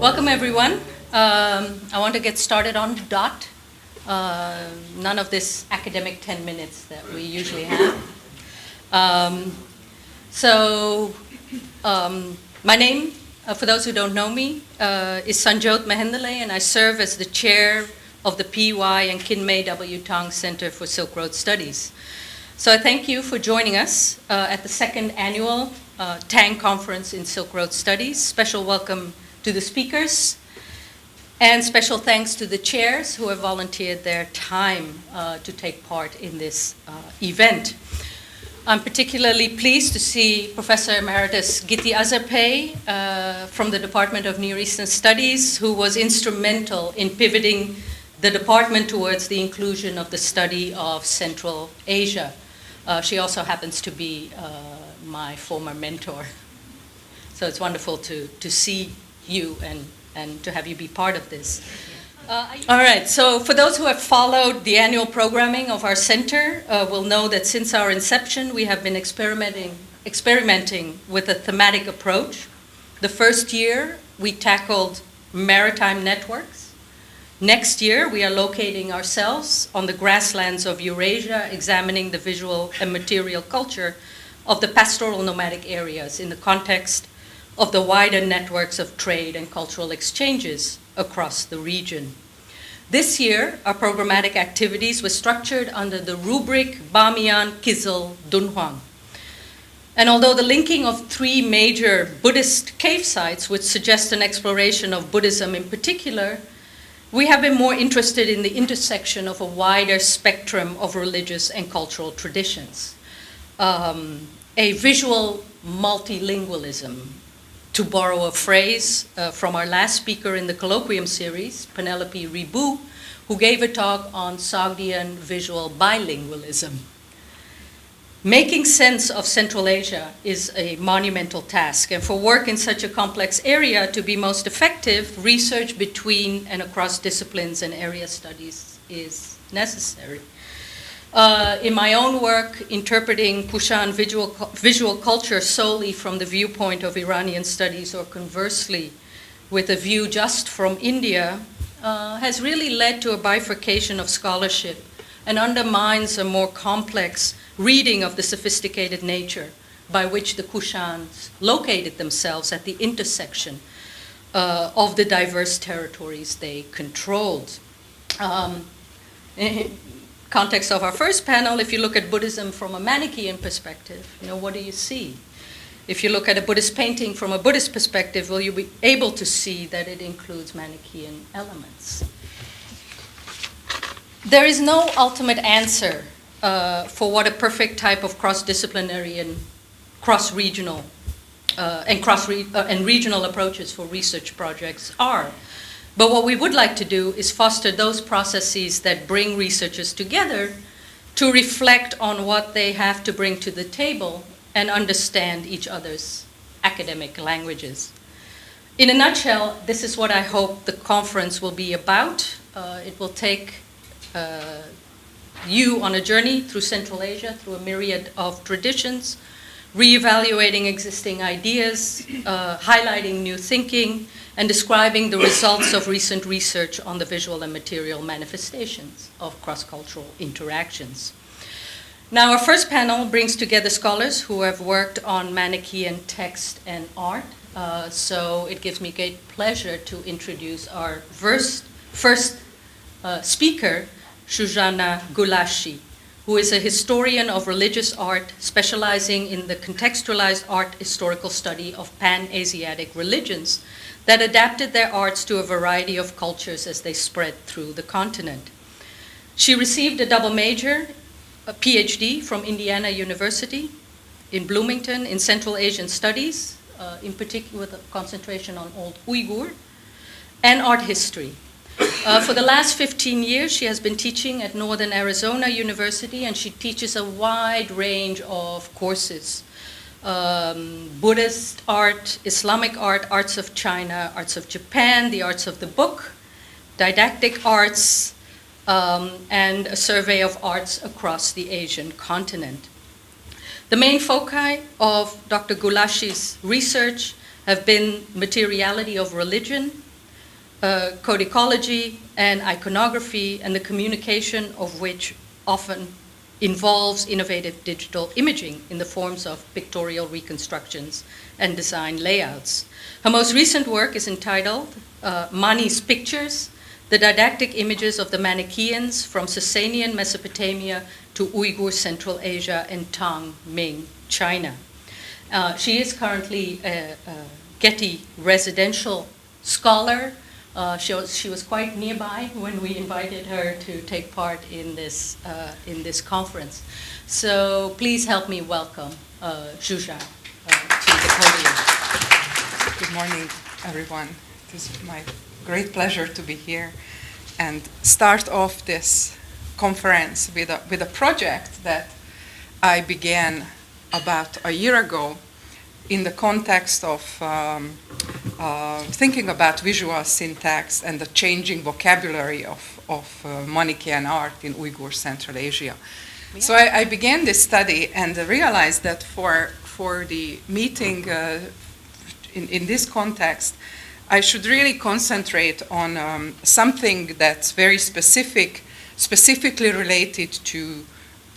Welcome, everyone. I want to get started on the dot. None of this academic 10 minutes that we usually have. My name, for those who don't know me, is Sanjyot Mehendale, and I serve as the chair of the P.Y. and Kinmei W. Tang Center for Silk Road Studies. So I thank you for joining us at the second annual Tang Conference in Silk Road Studies. Special welcome to the speakers, and special thanks to the chairs who have volunteered their time to take part in this event. I'm particularly pleased to see Professor Emeritus Gitti Azarpay from the Department of Near Eastern Studies, who was instrumental in pivoting the department towards the inclusion of the study of Central Asia. She also happens to be my former mentor. So it's wonderful to see you and to have you be part of this. All right, so for those who have followed the annual programming of our center, will know that since our inception, we have been experimenting with a thematic approach. The first year, we tackled maritime networks. Next year, we are locating ourselves on the grasslands of Eurasia, examining the visual and material culture of the pastoral nomadic areas in the context of the wider networks of trade and cultural exchanges across the region. This year, our programmatic activities were structured under the rubric Bamiyan Kizil Dunhuang. And although the linking of three major Buddhist cave sites would suggest an exploration of Buddhism in particular, we have been more interested in the intersection of a wider spectrum of religious and cultural traditions. A visual multilingualism, to borrow a phrase from our last speaker in the colloquium series, Penelope Ribu, who gave a talk on Sogdian visual bilingualism. Making sense of Central Asia is a monumental task, and for work in such a complex area to be most effective, research between and across disciplines and area studies is necessary. In my own work, interpreting Kushan visual culture solely from the viewpoint of Iranian studies, or conversely, with a view just from India, has really led to a bifurcation of scholarship and undermines a more complex reading of the sophisticated nature by which the Kushans located themselves at the intersection of the diverse territories they controlled. Context of our first panel, if you look at Buddhism from a Manichaean perspective, what do you see? If you look at a Buddhist painting from a Buddhist perspective, will you be able to see that it includes Manichaean elements? There is no ultimate answer for what a perfect type of cross-disciplinary and cross-regional and regional approaches for research projects are. But what we would like to do is foster those processes that bring researchers together to reflect on what they have to bring to the table and understand each other's academic languages. In a nutshell, this is what I hope the conference will be about. It will take you on a journey through Central Asia, through a myriad of traditions, reevaluating existing ideas, highlighting new thinking, and describing the results of recent research on the visual and material manifestations of cross-cultural interactions. Now, our first panel brings together scholars who have worked on Manichaean text and art. So it gives me great pleasure to introduce our first speaker, Zsuzsanna Gulácsi, who is a historian of religious art specializing in the contextualized art historical study of Pan-Asiatic religions that adapted their arts to a variety of cultures as they spread through the continent. She received a double major, a PhD from Indiana University in Bloomington in Central Asian Studies, in particular with a concentration on Old Uyghur, and art history. For the last 15 years, she has been teaching at Northern Arizona University, and she teaches a wide range of courses. Buddhist art, Islamic art, arts of China, arts of Japan, the arts of the book, didactic arts, and a survey of arts across the Asian continent. The main foci of Dr. Gulácsi's research have been materiality of religion, codicology and iconography, and the communication of which often involves innovative digital imaging in the forms of pictorial reconstructions and design layouts. Her most recent work is entitled Mani's Pictures, the didactic images of the Manichaeans from Sasanian Mesopotamia to Uyghur Central Asia and Tang, Ming, China. She is currently a Getty residential scholar. She was quite nearby when we invited her to take part in this conference. So please help me welcome Zsuzsanna to the podium. Good morning, everyone. It is my great pleasure to be here and start off this conference with a project that I began about a year ago in the context of thinking about visual syntax and the changing vocabulary of Manichaean art in Uyghur Central Asia. So I began this study and realized that for the meeting in this context, I should really concentrate on something that's very specifically related to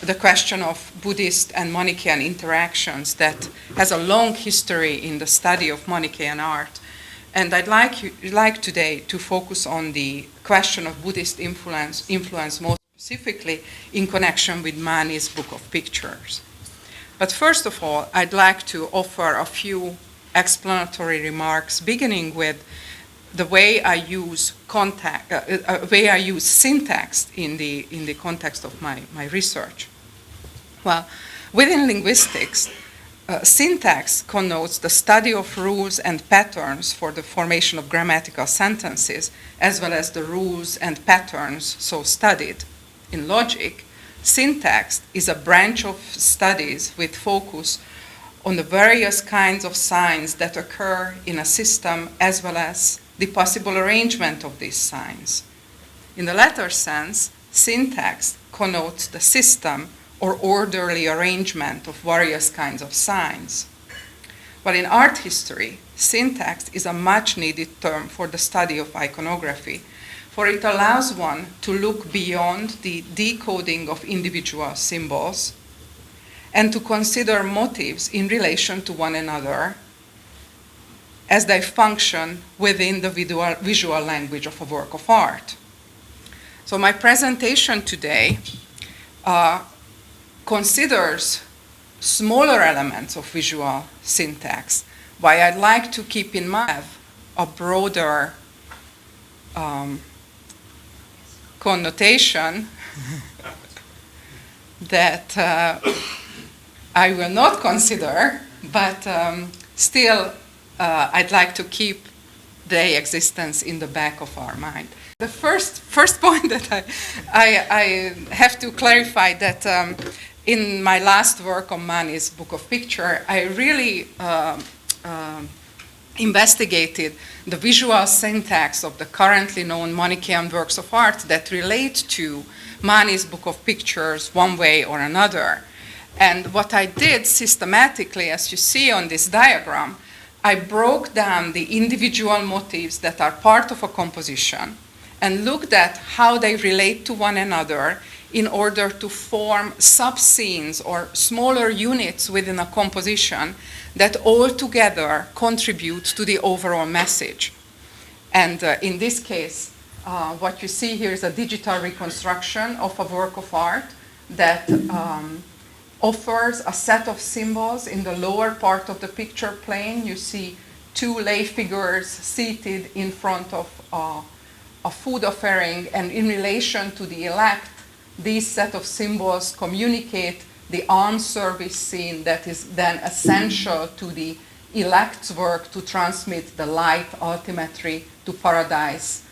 the question of Buddhist and Manichaean interactions that has a long history in the study of Manichaean art. And I'd like today to focus on the question of Buddhist influence most specifically in connection with Mani's Book of Pictures. But first of all, I'd like to offer a few explanatory remarks, beginning with the way I use syntax in the context of my research. Well, within linguistics, syntax connotes the study of rules and patterns for the formation of grammatical sentences, as well as the rules and patterns so studied. In logic, syntax is a branch of studies with focus on the various kinds of signs that occur in a system, as well as the possible arrangement of these signs. In the latter sense, syntax connotes the system or orderly arrangement of various kinds of signs. But in art history, syntax is a much needed term for the study of iconography, for it allows one to look beyond the decoding of individual symbols and to consider motives in relation to one another as they function within the visual language of a work of art. So my presentation today considers smaller elements of visual syntax, while I'd like to keep in mind a broader connotation that I will not consider, but still I'd like to keep their existence in the back of our mind. The first point that I have to clarify that in my last work on Mani's Book of Picture, I really investigated the visual syntax of the currently known Manichaean works of art that relate to Mani's Book of Pictures one way or another. And what I did systematically, as you see on this diagram, I broke down the individual motifs that are part of a composition and looked at how they relate to one another in order to form sub-scenes or smaller units within a composition that all together contribute to the overall message. And in this case, what you see here is a digital reconstruction of a work of art that offers a set of symbols. In the lower part of the picture plane, you see two lay figures seated in front of a food offering, and in relation to the elect, these set of symbols communicate the alms service scene that is then essential to the elect's work to transmit the light ultimately to paradise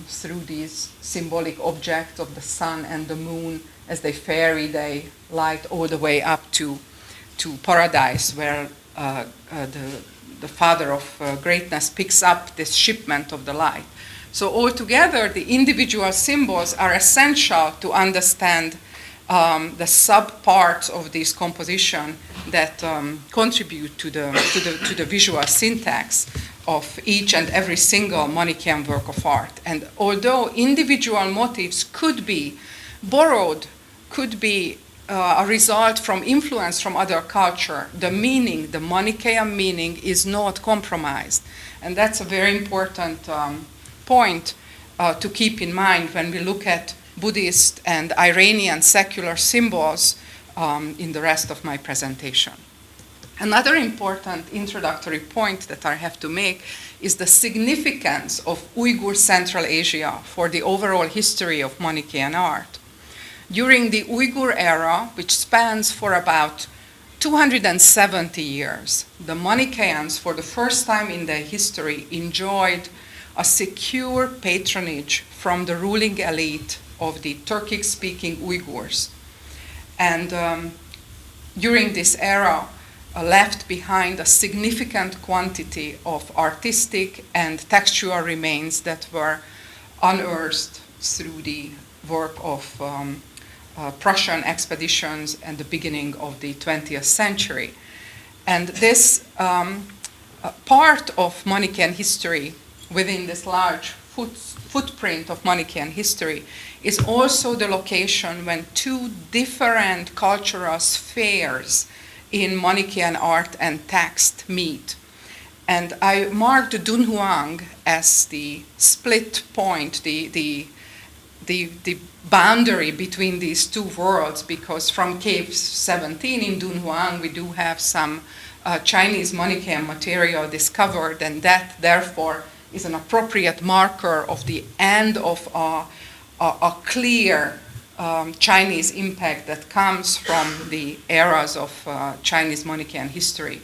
through these symbolic objects of the sun and the moon as they ferry their light all the way up to paradise, where the Father of Greatness picks up this shipment of the light. So altogether, the individual symbols are essential to understand the sub-parts of this composition that contribute to the visual syntax of each and every single Manichaean work of art. And although individual motifs could be borrowed, could be a result from influence from other culture, the meaning, the Manichaean meaning, is not compromised. And that's a very important point to keep in mind when we look at Buddhist and Iranian secular symbols in the rest of my presentation. Another important introductory point that I have to make is the significance of Uyghur Central Asia for the overall history of Manichaean art. During the Uyghur era, which spans for about 270 years, the Manichaeans, for the first time in their history, enjoyed a secure patronage from the ruling elite of the Turkic-speaking Uyghurs. And during this era, left behind a significant quantity of artistic and textual remains that were unearthed through the work of Prussian expeditions and the beginning of the 20th century. And this part of Manichaean history within this large footprint of Manichaean history is also the location when two different cultural spheres in Manichaean art and text meet. And I marked Dunhuang as the split point, the boundary between these two worlds, because from cave 17 in Dunhuang we do have some Chinese Manichaean material discovered, and that therefore is an appropriate marker of the end of a clear Chinese impact that comes from the eras of Chinese Manichaean history.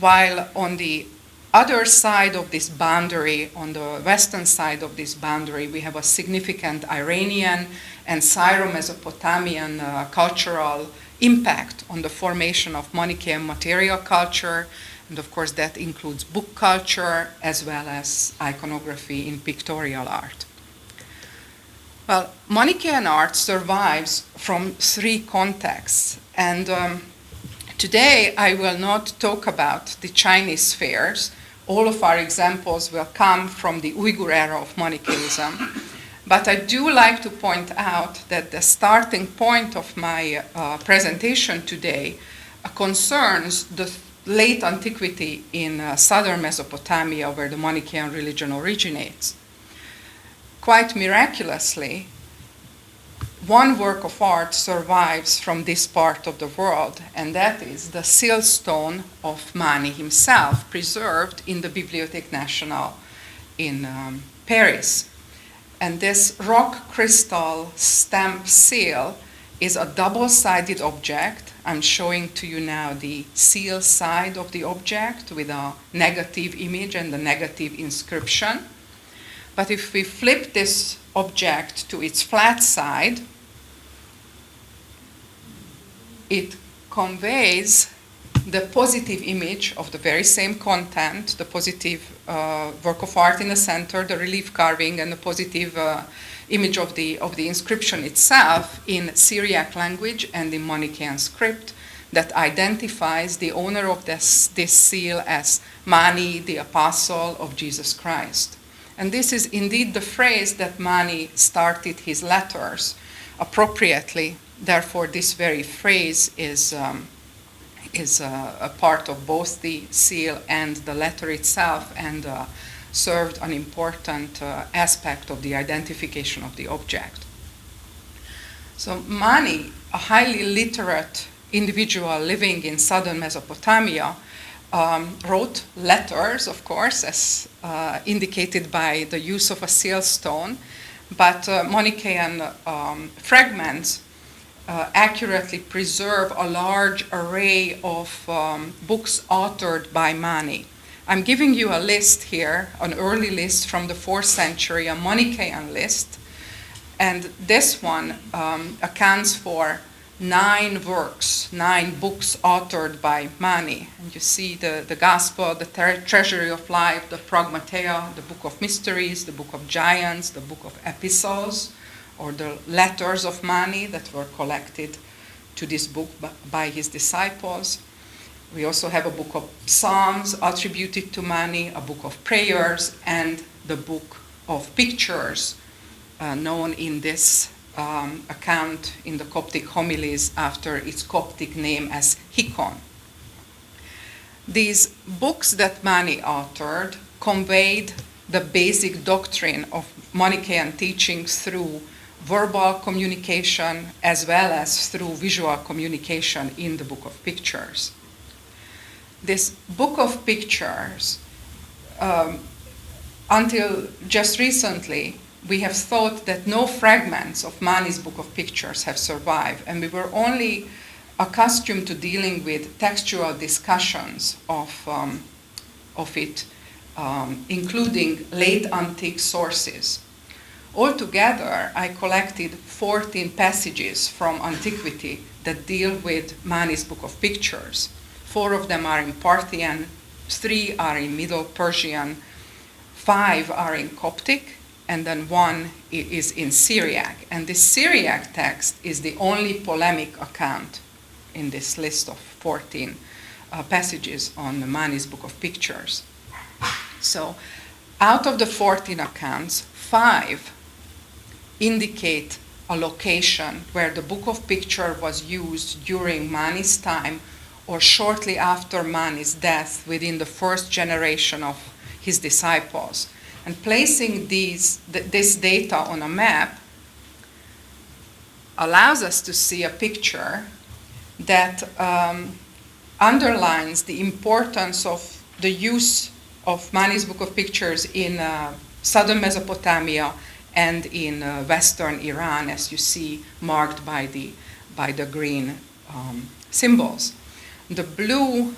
While on the other side of this boundary, on the western side of this boundary, we have a significant Iranian and Syro-Mesopotamian cultural impact on the formation of Manichaean material culture. And of course, that includes book culture as well as iconography in pictorial art. Well, Manichaean art survives from three contexts, and today I will not talk about the Chinese spheres. All of our examples will come from the Uyghur era of Manichaeism, but I do like to point out that the starting point of my presentation today concerns the late antiquity in southern Mesopotamia, where the Manichaean religion originates. Quite miraculously, one work of art survives from this part of the world, and that is the seal stone of Mani himself, preserved in the Bibliothèque Nationale in Paris. And this rock crystal stamp seal is a double-sided object. I'm showing to you now the seal side of the object with a negative image and a negative inscription. But if we flip this object to its flat side, it conveys the positive image of the very same content, the positive work of art in the center, the relief carving, and the positive image of the inscription itself in Syriac language and in Manichaean script that identifies the owner of this seal as Mani, the apostle of Jesus Christ. And this is indeed the phrase that Mani started his letters appropriately. Therefore, this very phrase is a part of both the seal and the letter itself, and served an important aspect of the identification of the object. So Mani, a highly literate individual living in southern Mesopotamia, wrote letters, of course, as indicated by the use of a seal stone, but Manichaean fragments accurately preserve a large array of books authored by Mani. I'm giving you a list here, an early list from the 4th century, a Manichaean list, and this one accounts for 9 works, 9 books authored by Mani. And you see the Gospel, the Treasury of Life, the Pragmatea, the Book of Mysteries, the Book of Giants, the Book of Epistles, or the letters of Mani that were collected to this book by his disciples. We also have a book of Psalms attributed to Mani, a book of prayers, and the book of pictures known in this account in the Coptic homilies after its Coptic name as Hikon. These books that Mani authored conveyed the basic doctrine of Manichaean teaching through verbal communication as well as through visual communication in the Book of Pictures. This Book of Pictures, until just recently, we have thought that no fragments of Mani's Book of Pictures have survived, and we were only accustomed to dealing with textual discussions of it, including late antique sources. Altogether, I collected 14 passages from Antiquity that deal with Mani's Book of Pictures. 4 of them are in Parthian, 3 are in Middle Persian, 5 are in Coptic, and then 1 is in Syriac. And this Syriac text is the only polemic account in this list of 14 passages on Mani's Book of Pictures. So out of the 14 accounts, 5 indicate a location where the Book of Picture was used during Mani's time or shortly after Mani's death within the first generation of his disciples. And placing this data on a map allows us to see a picture that underlines the importance of the use of Mani's Book of Pictures in southern Mesopotamia and in western Iran, as you see marked by the green symbols. The blue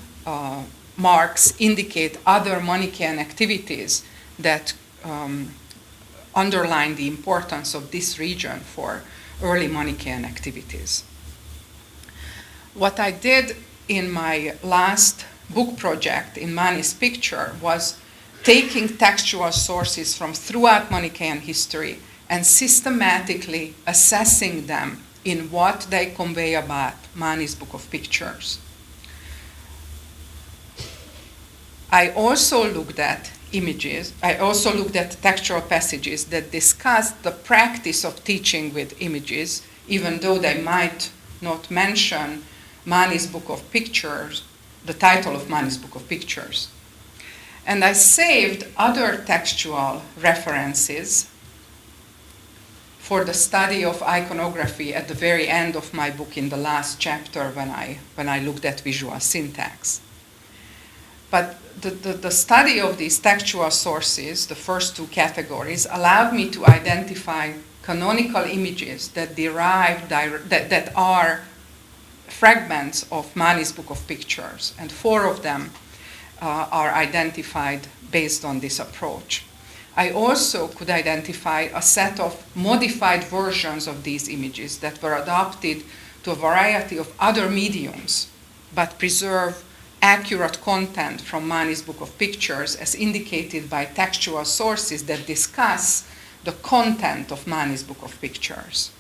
marks indicate other Manichaean activities that underline the importance of this region for early Manichaean activities. What I did in my last book project in Mani's picture was taking textual sources from throughout Manichaean history and systematically assessing them in what they convey about Mani's Book of Pictures. I also looked at images. I also looked at textual passages that discussed the practice of teaching with images, even though they might not mention Mani's Book of Pictures, the title of Mani's Book of Pictures. And I saved other textual references for the study of iconography at the very end of my book in the last chapter when I looked at visual syntax. But the study of these textual sources, the first 2 categories, allowed me to identify canonical images that that are fragments of Mani's Book of Pictures, and 4 of them are identified based on this approach. I also could identify a set of modified versions of these images that were adapted to a variety of other mediums, but preserve accurate content from Mani's Book of Pictures as indicated by textual sources that discuss the content of Mani's Book of Pictures.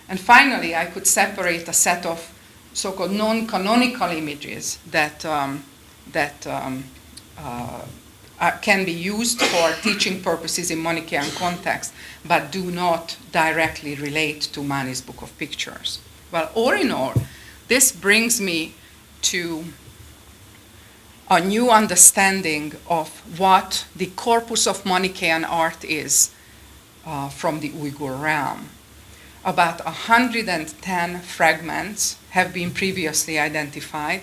And finally, I could separate a set of so-called non-canonical images that can be used for teaching purposes in Manichaean context, but do not directly relate to Mani's Book of Pictures. Well, all in all, this brings me to a new understanding of what the corpus of Manichaean art is from the Uyghur realm. About 110 fragments have been previously identified,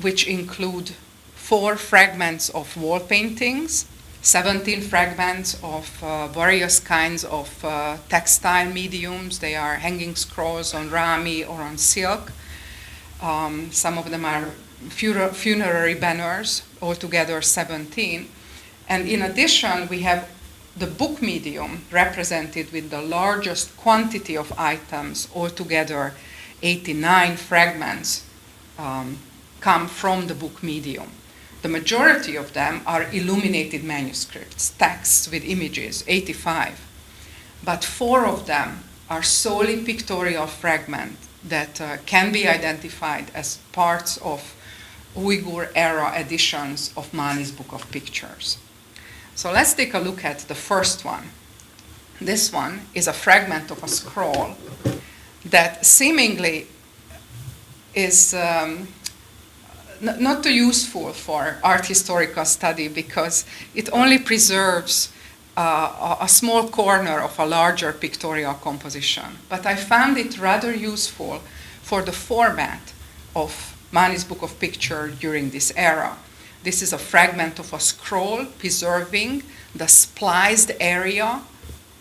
which include 4 fragments of wall paintings, 17 fragments of various kinds of textile mediums. They are hanging scrolls on rami or on silk. Some of them are funerary banners, altogether 17. And in addition, we have the book medium represented with the largest quantity of items, altogether 89 fragments come from the book medium. The majority of them are illuminated manuscripts, texts with images, 85. But 4 of them are solely pictorial fragments that can be identified as parts of Uyghur era editions of Mani's Book of Pictures. So let's take a look at the first one. This one is a fragment of a scroll that seemingly is not too useful for art historical study because it only preserves a small corner of a larger pictorial composition. But I found it rather useful for the format of Mani's Book of Picture during this era. This is a fragment of a scroll preserving the spliced area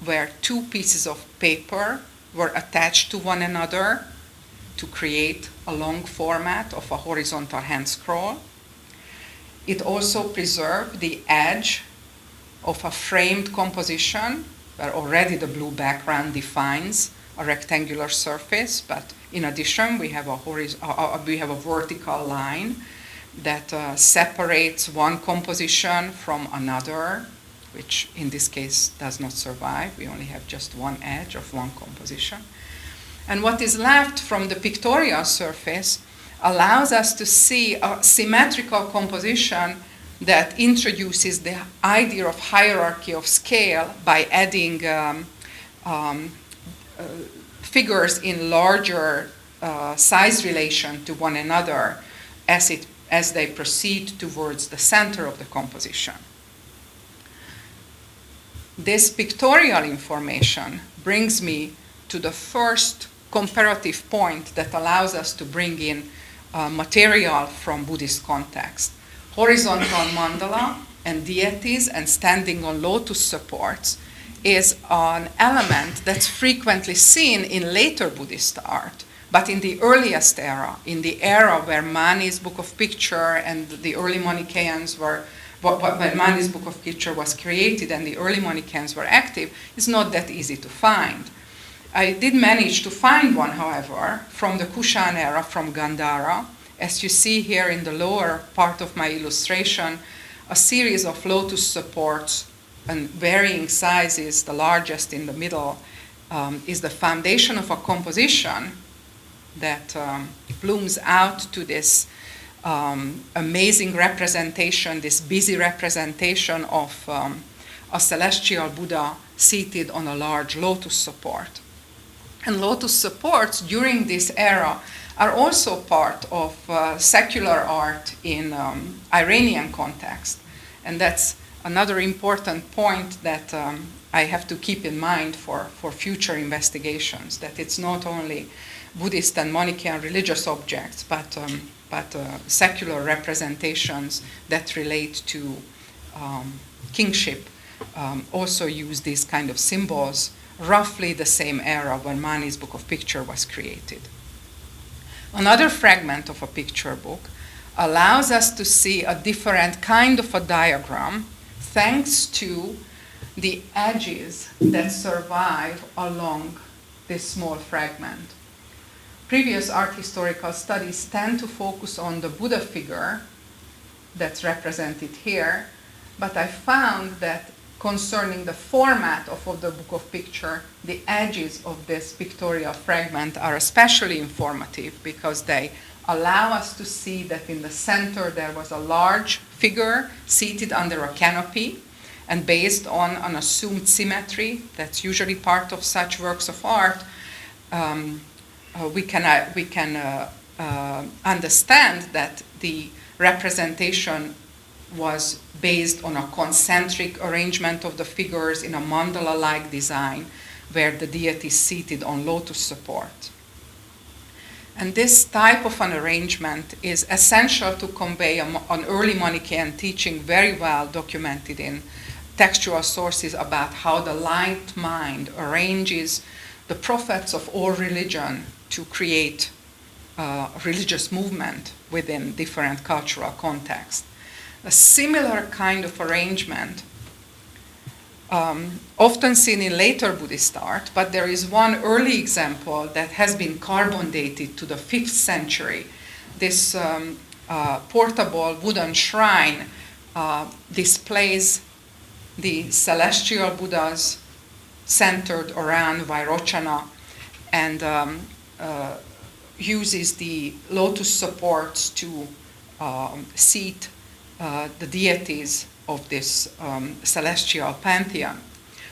where two pieces of paper were attached to one another to create a long format of a horizontal hand scroll. It also preserved the edge of a framed composition where already the blue background defines a rectangular surface, but in addition we have a vertical line that separates one composition from another, which in this case does not survive. We only have just one edge of one composition. And what is left from the pictorial surface allows us to see a symmetrical composition that introduces the idea of hierarchy of scale by adding figures in larger size relation to one another as they proceed towards the center of the composition. This pictorial information brings me to the first comparative point that allows us to bring in material from Buddhist context. Horizontal mandala and deities and standing on lotus supports is an element that's frequently seen in later Buddhist art. But in the earliest era, in the era where Mani's Book of Picture and the early Manichaeans were, when Mani's Book of Picture was created and the early Manichaeans were active, it's not that easy to find. I did manage to find one, however, from the Kushan era, from Gandhara. As you see here in the lower part of my illustration, a series of lotus supports and varying sizes, the largest in the middle, is the foundation of a composition that blooms out to this amazing representation, this busy representation of a celestial Buddha seated on a large lotus support. And lotus supports during this era are also part of secular art in Iranian context. And that's another important point that I have to keep in mind for future investigations, that it's not only Buddhist and Manichaean religious objects, but secular representations that relate to kingship also use these kind of symbols, roughly the same era when Mani's Book of Picture was created. Another fragment of a picture book allows us to see a different kind of a diagram thanks to the edges that survive along this small fragment. Previous art historical studies tend to focus on the Buddha figure that's represented here, but I found that concerning the format of the Book of Picture, the edges of this pictorial fragment are especially informative because they allow us to see that in the center there was a large figure seated under a canopy, and based on an assumed symmetry that's usually part of such works of art, we can understand that the representation was based on a concentric arrangement of the figures in a mandala-like design where the deity is seated on lotus support. And this type of an arrangement is essential to convey an early Manichaean teaching very well documented in textual sources about how the light mind arranges the prophets of all religion to create religious movement within different cultural contexts. A similar kind of arrangement, often seen in later Buddhist art, but there is one early example that has been carbon dated to the 5th century. This portable wooden shrine displays the celestial Buddhas centered around Vairochana and uses the lotus supports to seat the deities of this celestial pantheon.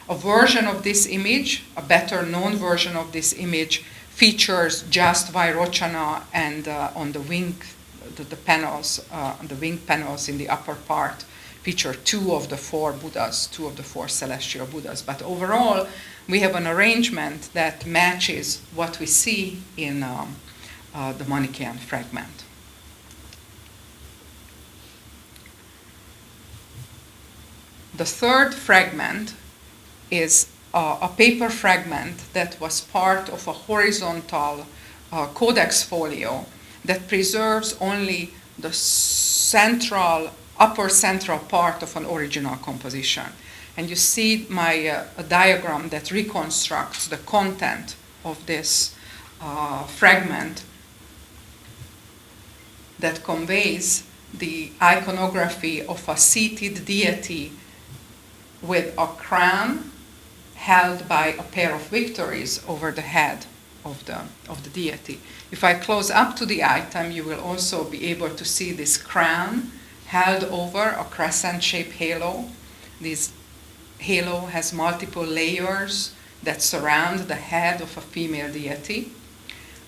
A version of this image, a better known version of this image, features just Vairochana and on the wing, the panels, the wing panels in the upper part feature two of the four Buddhas, two of the four celestial Buddhas. But overall, we have an arrangement that matches what we see in the Manichaean fragment. The third fragment is a paper fragment that was part of a horizontal codex folio that preserves only the upper central part of an original composition. And you see a diagram that reconstructs the content of this fragment that conveys the iconography of a seated deity with a crown held by a pair of victories over the head of the deity. If I close up to the item, you will also be able to see this crown held over a crescent-shaped halo. This halo has multiple layers that surround the head of a female deity.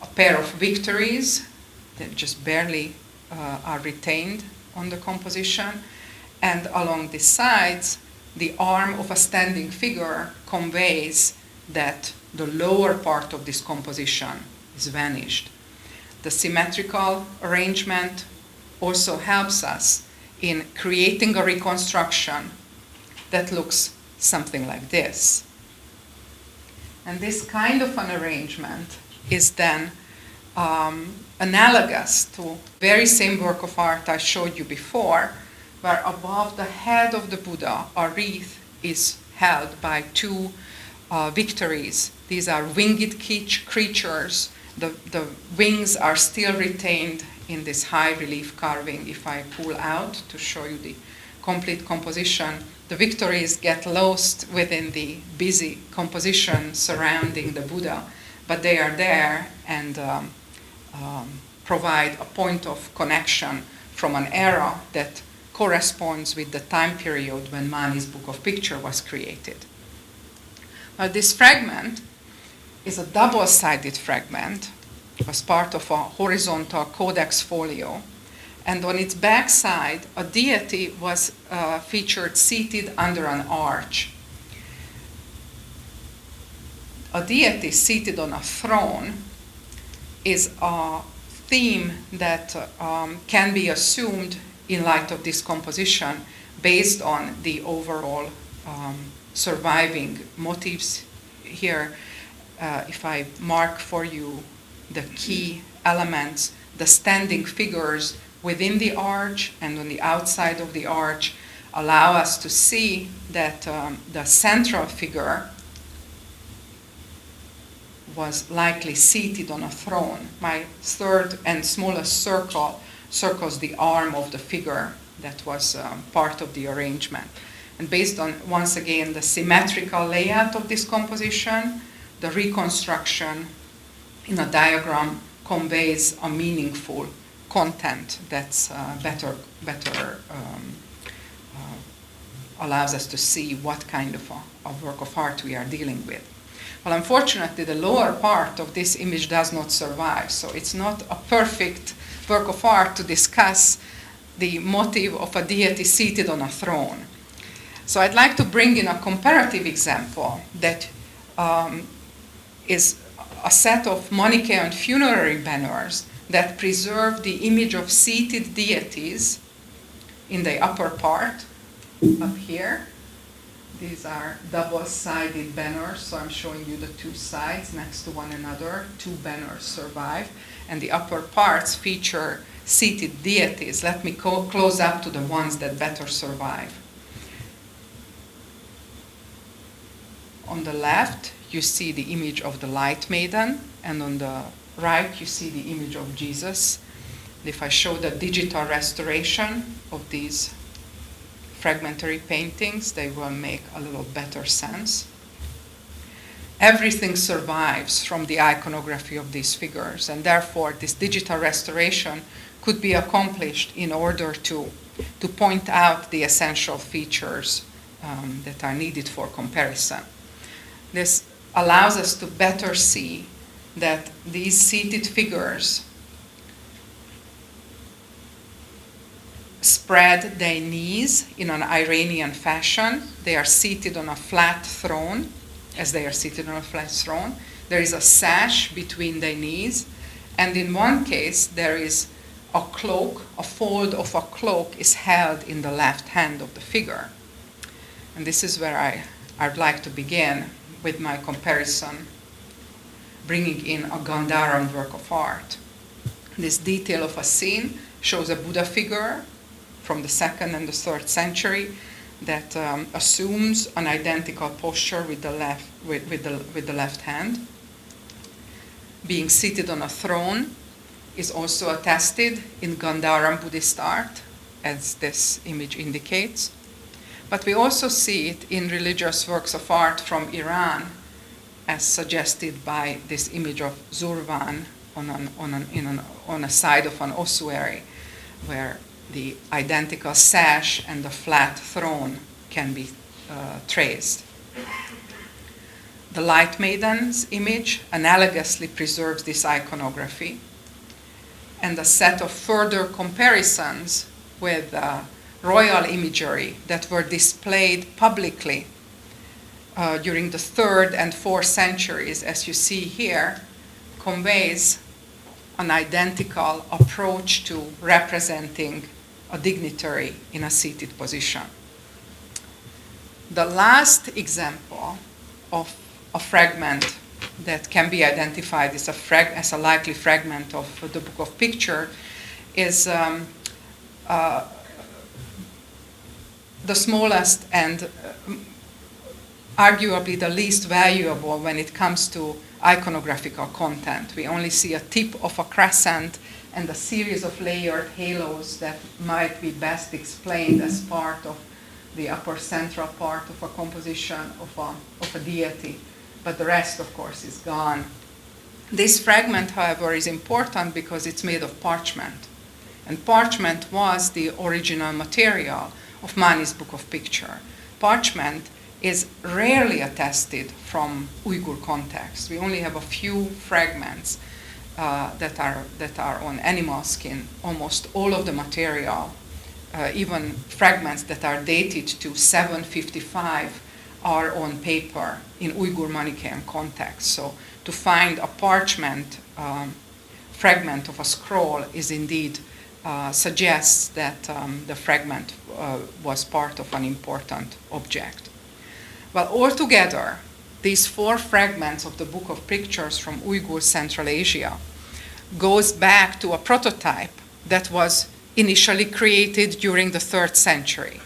A pair of victories that just barely are retained on the composition. And along the sides, the arm of a standing figure conveys that the lower part of this composition is vanished. The symmetrical arrangement also helps us in creating a reconstruction that looks something like this. And this kind of an arrangement is then analogous to the very same work of art I showed you before, where above the head of the Buddha, a wreath is held by two victories. These are winged creatures. The wings are still retained in this high relief carving. If I pull out to show you the complete composition, the victories get lost within the busy composition surrounding the Buddha, but they are there and provide a point of connection from an era that corresponds with the time period when Mani's Book of Picture was created. Now, this fragment is a double-sided fragment. It was part of a horizontal codex folio. And on its backside, a deity was featured seated under an arch. A deity seated on a throne is a theme that can be assumed in light of this composition based on the overall surviving motifs here. If I mark for you the key elements, the standing figures within the arch and on the outside of the arch allow us to see that the central figure was likely seated on a throne. My third and smallest circle circles the arm of the figure that was part of the arrangement. And based on, once again, the symmetrical layout of this composition, the reconstruction in a diagram conveys a meaningful content that's better allows us to see what kind of a work of art we are dealing with. Well, unfortunately, the lower part of this image does not survive, so it's not a perfect work of art to discuss the motive of a deity seated on a throne. So I'd like to bring in a comparative example that is a set of Manichaean funerary banners that preserve the image of seated deities in the upper part, up here. These are double-sided banners, so I'm showing you the two sides next to one another. Two banners survive, and the upper parts feature seated deities. Let me close up to the ones that better survive. On the left, you see the image of the Light Maiden, and on the right, you see the image of Jesus. If I show the digital restoration of these fragmentary paintings, they will make a little better sense. everything survives from the iconography of these figures, and therefore this digital restoration could be accomplished in order to point out the essential features that are needed for comparison. This allows us to better see that these seated figures spread their knees in an Iranian fashion. They are seated on a flat throne. As they are seated on a flat throne, there is a sash between their knees, and in one case there is a cloak, a fold of a cloak is held in the left hand of the figure. And this is where I'd like to begin with my comparison, bringing in a Gandharan work of art. This detail of a scene shows a Buddha figure from the 2nd and the 3rd century that assumes an identical posture with the left hand. Being seated on a throne is also attested in Gandharan Buddhist art, as this image indicates. But we also see it in religious works of art from Iran, as suggested by this image of Zurvan on a side of an ossuary, where the identical sash and the flat throne can be traced. The Light Maiden's image analogously preserves this iconography, and a set of further comparisons with royal imagery that were displayed publicly during the 3rd and 4th centuries, as you see here, conveys an identical approach to representing a dignitary in a seated position. The last example of a fragment that can be identified as a likely fragment of the Book of Picture is the smallest and arguably the least valuable when it comes to iconographical content. We only see a tip of a crescent and a series of layered halos that might be best explained as part of the upper central part of a composition of a deity. But the rest, of course, is gone. This fragment, however, is important because it's made of parchment. And parchment was the original material of Mani's Book of Picture. Parchment is rarely attested from Uyghur context. We only have a few fragments that are on animal skin. Almost all of the material, even fragments that are dated to 755, are on paper in Uyghur Manichaean context. So to find a parchment fragment of a scroll is indeed suggests that the fragment was part of an important object. Well, altogether, these 4 fragments of the Book of Pictures from Uyghur Central Asia goes back to a prototype that was initially created during the 3rd century.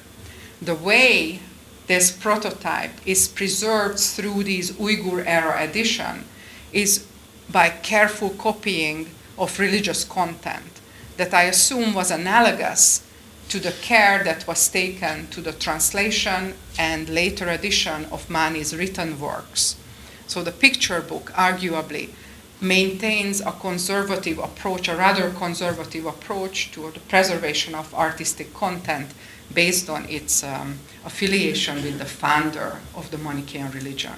The way this prototype is preserved through these Uyghur era edition is by careful copying of religious content that I assume was analogous to the care that was taken to the translation and later edition of Mani's written works. So the picture book arguably maintains a conservative approach, a rather conservative approach to the preservation of artistic content based on its affiliation with the founder of the Manichaean religion.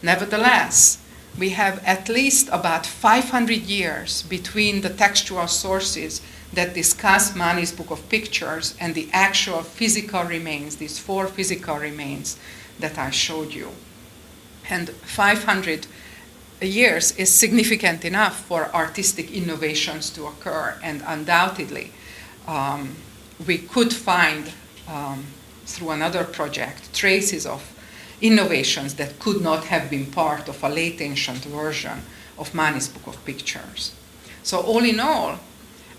Nevertheless, we have at least about 500 years between the textual sources that discuss Mani's Book of Pictures and the actual physical remains, these 4 physical remains that I showed you. And 500 years is significant enough for artistic innovations to occur, and undoubtedly we could find through another project traces of innovations that could not have been part of a late ancient version of Mani's Book of Pictures. So all in all,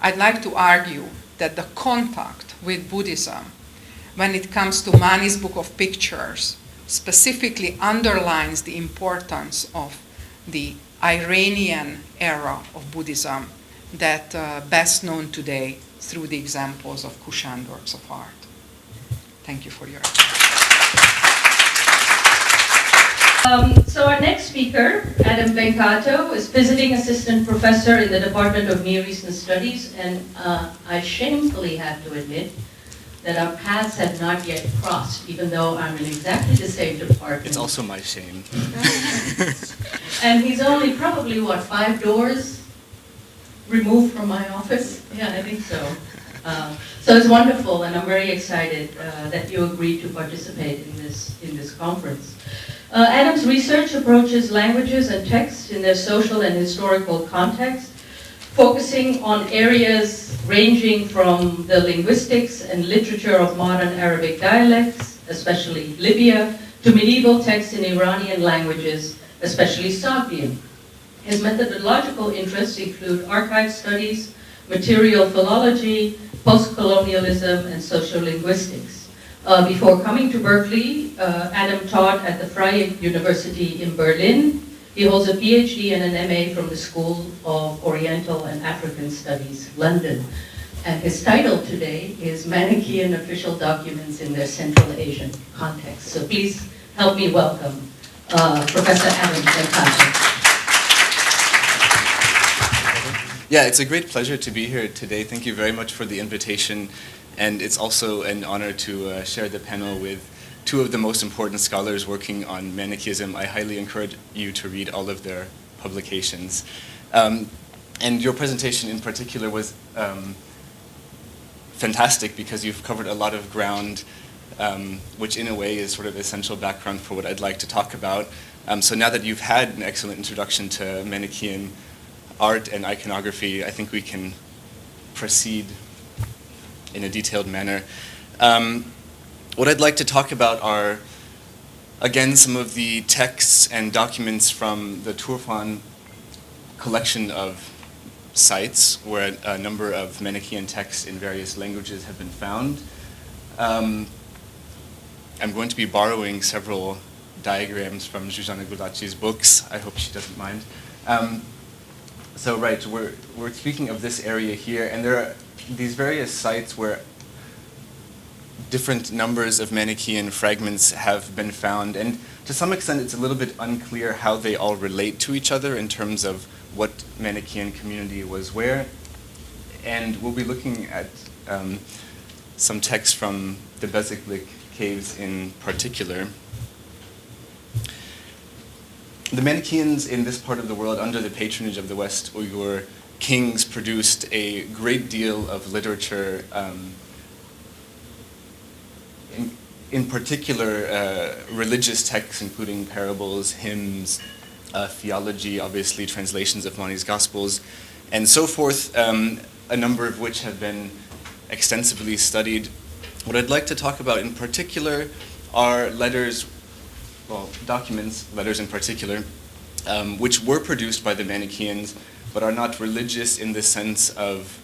I'd like to argue that the contact with Buddhism, when it comes to Mani's Book of Pictures, specifically underlines the importance of the Iranian era of Buddhism that best known today through the examples of Kushan works of art. Thank you for your attention. So our next speaker, Adam Benkato, is visiting assistant professor in the Department of Near Eastern Studies, and I shamefully have to admit that our paths have not yet crossed, even though I'm in exactly the same department. It's also my shame. And he's only probably, 5 doors removed from my office? Yeah, I think so. So it's wonderful, and I'm very excited that you agreed to participate in this conference. Adam's research approaches languages and texts in their social and historical context, focusing on areas ranging from the linguistics and literature of modern Arabic dialects, especially Libya, to medieval texts in Iranian languages, especially Sogdian. His methodological interests include archive studies, material philology, post-colonialism, and sociolinguistics. Before coming to Berkeley, Adam taught at the Freie University in Berlin. He holds a PhD and an MA from the School of Oriental and African Studies, London. And his title today is Manichaean Official Documents in Their Central Asian Context. So please help me welcome Professor Adam Benkato. Yeah, it's a great pleasure to be here today. Thank you very much for the invitation. And it's also an honor to share the panel with 2 of the most important scholars working on Manichaeism. I highly encourage you to read all of their publications. And your presentation in particular was fantastic because you've covered a lot of ground, which in a way is sort of essential background for what I'd like to talk about. So now that you've had an excellent introduction to Manichaean art and iconography, I think we can proceed in a detailed manner. What I'd like to talk about are, again, some of the texts and documents from the Turfan collection of sites where a number of Manichaean texts in various languages have been found. I'm going to be borrowing several diagrams from Zsuzsanna Gulácsi's books. I hope she doesn't mind. So right, we're speaking of this area here, and there are these various sites where different numbers of Manichaean fragments have been found, and to some extent it's a little bit unclear how they all relate to each other in terms of what Manichaean community was where. And we'll be looking at some texts from the Bezeklik caves in particular. The Manichaeans in this part of the world, under the patronage of the West Uyghur kings, produced a great deal of literature, in particular religious texts, including parables, hymns, theology, obviously translations of Mani's Gospels, and so forth, a number of which have been extensively studied. What I'd like to talk about in particular are letters, documents, letters in particular, which were produced by the Manichaeans, but are not religious in the sense of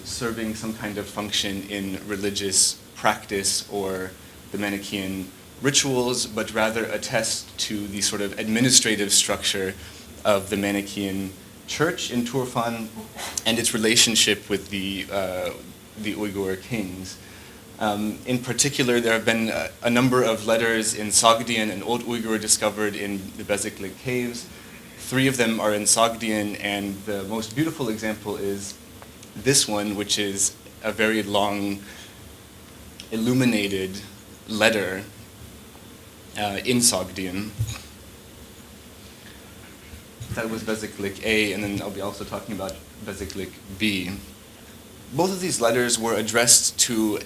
serving some kind of function in religious practice or the Manichaean rituals, but rather attest to the sort of administrative structure of the Manichaean church in Turfan and its relationship with the Uyghur kings. In particular, there have been a number of letters in Sogdian and Old Uyghur discovered in the Bezeklik caves. 3 of them are in Sogdian, and the most beautiful example is this one, which is a very long, illuminated letter in Sogdian. That was Bezeklik A, and then I'll be also talking about Bezeklik B. Both of these letters were addressed to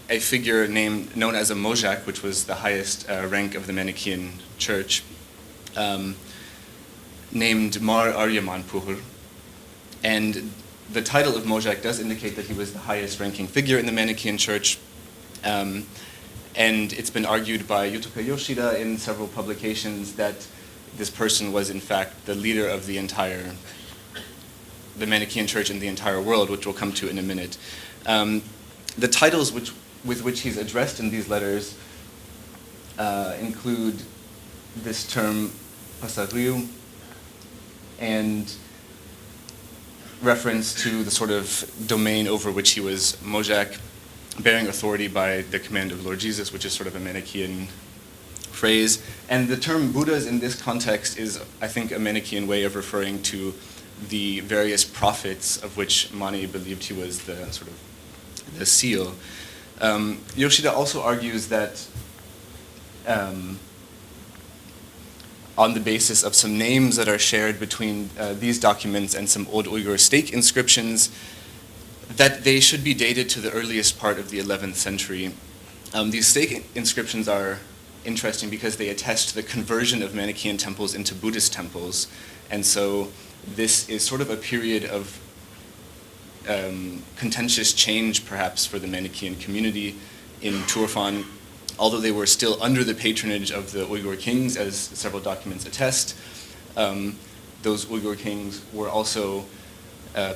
a figure known as a Mojak, which was the highest rank of the Manichaean church, named Mar Aryamanpuhur. And the title of Mojak does indicate that he was the highest ranking figure in the Manichaean church. And it's been argued by Yutoka Yoshida in several publications that this person was in fact the leader of the Manichaean church in the entire world, which we'll come to in a minute. The titles with which he's addressed in these letters include this term Pasariu and reference to the sort of domain over which he was Mojak, bearing authority by the command of Lord Jesus, which is sort of a Manichaean phrase. And the term Buddhas in this context is, I think, a Manichaean way of referring to the various prophets of which Mani believed he was the sort of the seal. Yoshida also argues that on the basis of some names that are shared between these documents and some old Uyghur stake inscriptions, that they should be dated to the earliest part of the 11th century. These stake inscriptions are interesting because they attest to the conversion of Manichaean temples into Buddhist temples. And so this is sort of a period of contentious change, perhaps, for the Manichaean community in Turfan, although they were still under the patronage of the Uyghur kings, as several documents attest. Those Uyghur kings were also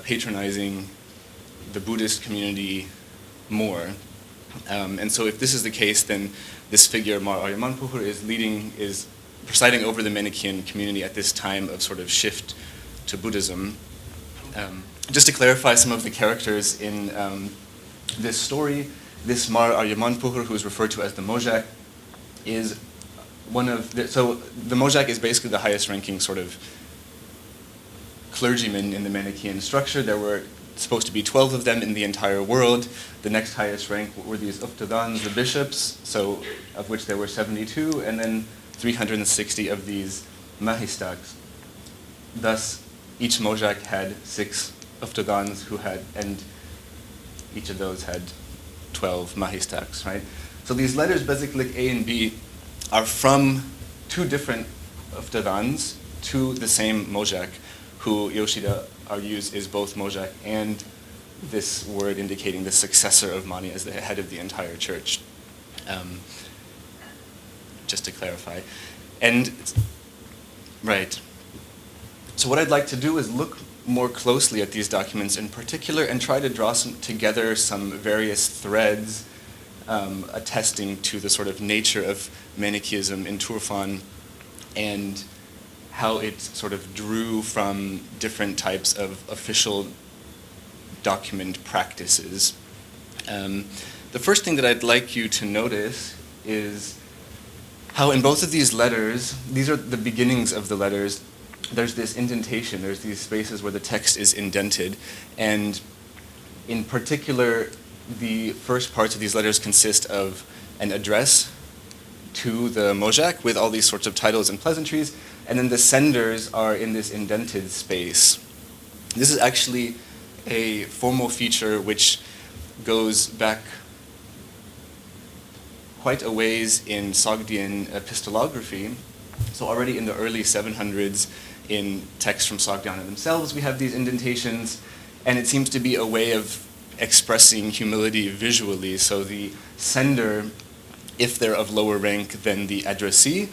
patronizing the Buddhist community more. And so if this is the case, then this figure, Mar Aryamanpuhur, is presiding over the Manichaean community at this time of sort of shift to Buddhism. Just to clarify some of the characters in this story, this Mar Aryamanpuhur, who is referred to as the Mojak, is one of so the Mojak is basically the highest ranking sort of clergyman in the Manichaean structure. There were supposed to be 12 of them in the entire world. The next highest rank were these Uftadans, the bishops, so of which there were 72, and then 360 of these Mahistaks. Thus, each Mojak had 6 Uftadans and each of those had 12 Mahistaks, right? So these letters, Bezeklik A and B, are from 2 different Uftadans to the same Mojak, who Yoshida argues is both Mojak and this word indicating the successor of Mani as the head of the entire church. Just to clarify. And, right. So what I'd like to do is look more closely at these documents in particular and try to draw together some various threads attesting to the sort of nature of Manichaeism in Turfan and how it sort of drew from different types of official document practices. The first thing that I'd like you to notice is how in both of these letters, these are the beginnings of the letters, there's this indentation, there's these spaces where the text is indented, and in particular, the first parts of these letters consist of an address to the Mojak with all these sorts of titles and pleasantries, and then the senders are in this indented space. This is actually a formal feature which goes back quite a ways in Sogdian epistolography. So already in the early 700s, in texts from Sogdiana themselves, we have these indentations, and it seems to be a way of expressing humility visually. So the sender, if they're of lower rank than the addressee,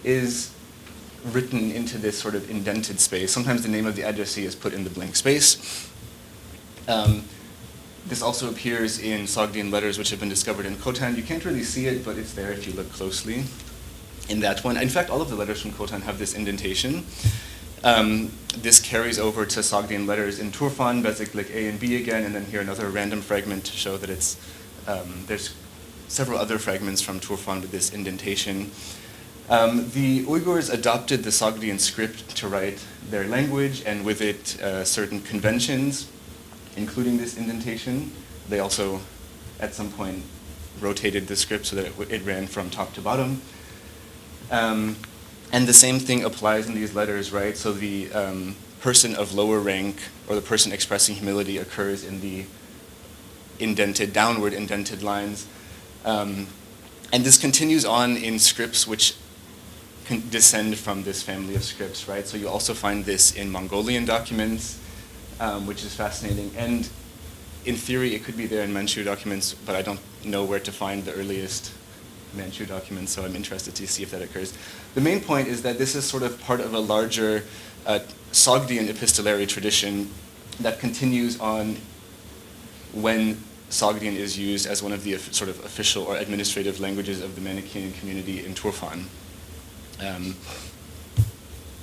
is written into this sort of indented space. Sometimes the name of the addressee is put in the blank space. This also appears in Sogdian letters which have been discovered in Khotan. You can't really see it, but it's there if you look closely in that one. In fact, all of the letters from Khotan have this indentation. This carries over to Sogdian letters in Turfan, Bezeklik A and B again, and then here another random fragment to show that it's there's several other fragments from Turfan with this indentation. The Uyghurs adopted the Sogdian script to write their language, and with it certain conventions, including this indentation. They also, at some point, rotated the script so that it ran from top to bottom. And the same thing applies in these letters, right? So the person of lower rank, or the person expressing humility, occurs in the indented, downward indented lines. And this continues on in scripts which can descend from this family of scripts, right? So you also find this in Mongolian documents, which is fascinating. And in theory, it could be there in Manchu documents, but I don't know where to find the earliest Manchu documents, so I'm interested to see if that occurs. The main point is that this is sort of part of a larger Sogdian epistolary tradition that continues on when Sogdian is used as one of the sort of official or administrative languages of the Manichaean community in Turfan.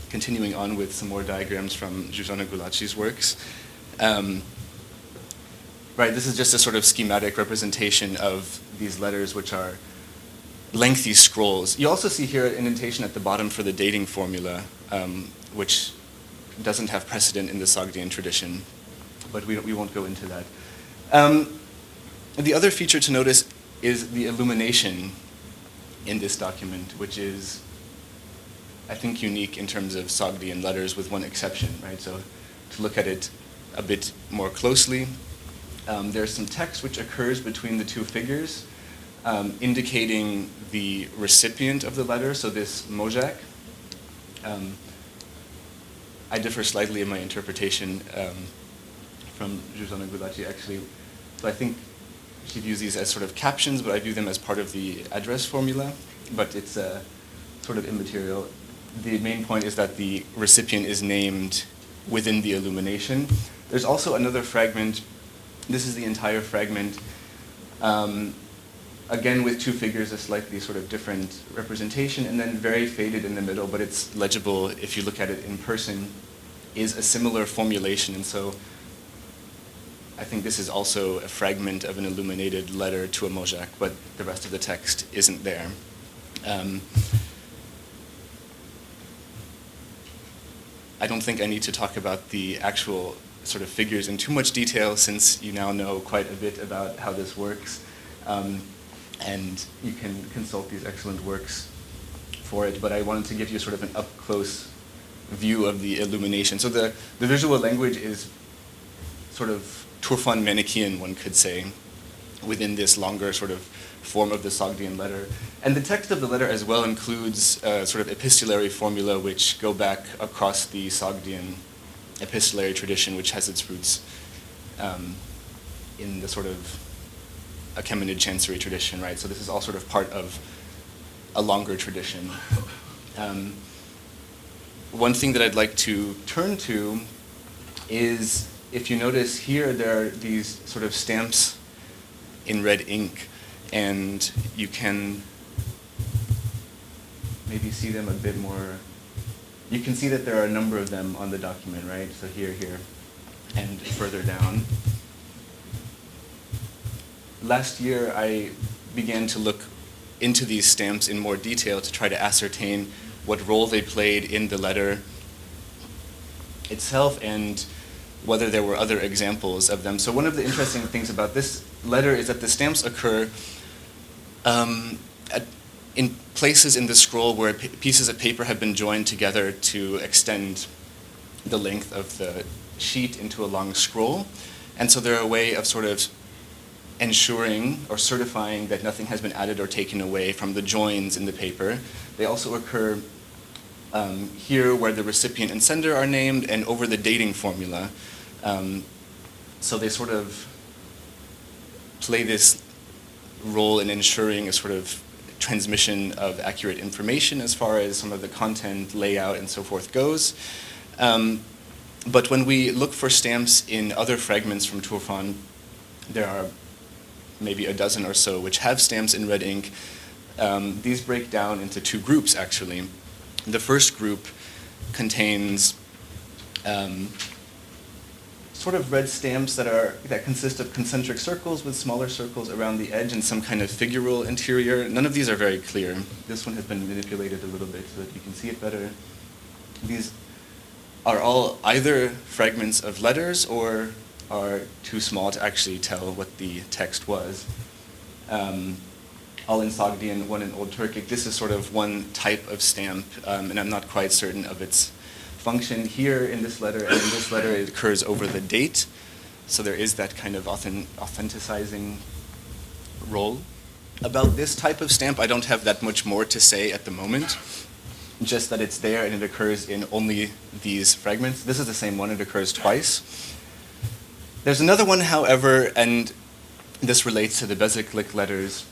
Continuing on with some more diagrams from Zsuzsanna Gulácsi's works. Right, this is just a sort of schematic representation of these letters, which are lengthy scrolls. You also see here an indentation at the bottom for the dating formula, which doesn't have precedent in the Sogdian tradition, but we won't go into that. The other feature to notice is the illumination in this document, which is, I think, unique in terms of Sogdian letters, with one exception, right? So to look at it a bit more closely, there's some text which occurs between the two figures, indicating the recipient of the letter, so this mojak. I differ slightly in my interpretation from Zsuzsanna Gulácsi, actually. So I think she views these as sort of captions, but I view them as part of the address formula, but it's sort of immaterial. The main point is that the recipient is named within the illumination. There's also another fragment. This is the entire fragment, again with two figures, a slightly sort of different representation, and then very faded in the middle, but it's legible if you look at it in person, is a similar formulation. And so I think this is also a fragment of an illuminated letter to a mojak, but the rest of the text isn't there. I don't think I need to talk about the actual sort of figures in too much detail, since you now know quite a bit about how this works. And you can consult these excellent works for it, but I wanted to give you sort of an up-close view of the illumination. So the visual language is sort of Turfan Manichaean, one could say, within this longer sort of form of the Sogdian letter. And the text of the letter as well includes sort of epistolary formula which go back across the Sogdian epistolary tradition, which has its roots in the sort of Achaemenid chancery tradition, right? So this is all sort of part of a longer tradition. One thing that I'd like to turn to is, if you notice here, there are these sort of stamps in red ink, and you can maybe see them a bit more. You can see that there are a number of them on the document, right? So here, and further down. Last year, I began to look into these stamps in more detail to try to ascertain what role they played in the letter itself and whether there were other examples of them. So one of the interesting things about this letter is that the stamps occur in places in the scroll where pieces of paper have been joined together to extend the length of the sheet into a long scroll. And so they're a way of sort of ensuring or certifying that nothing has been added or taken away from the joins in the paper. They also occur here where the recipient and sender are named, and over the dating formula. So they sort of play this role in ensuring a sort of transmission of accurate information as far as some of the content, layout, and so forth goes. But when we look for stamps in other fragments from Turfan, there are maybe a dozen or so which have stamps in red ink. These break down into two groups, actually. The first group contains sort of red stamps that consist of concentric circles with smaller circles around the edge and some kind of figural interior. None of these are very clear. This one has been manipulated a little bit so that you can see it better. These are all either fragments of letters or are too small to actually tell what the text was. All in Sogdian, one in Old Turkic. This is sort of one type of stamp, and I'm not quite certain of its function. Here in this letter and in this letter, it occurs over the date, so there is that kind of authenticizing role. About this type of stamp, I don't have that much more to say at the moment, just that it's there and it occurs in only these fragments. This is the same one, it occurs twice. There's another one, however, and this relates to the Bezeklik letters,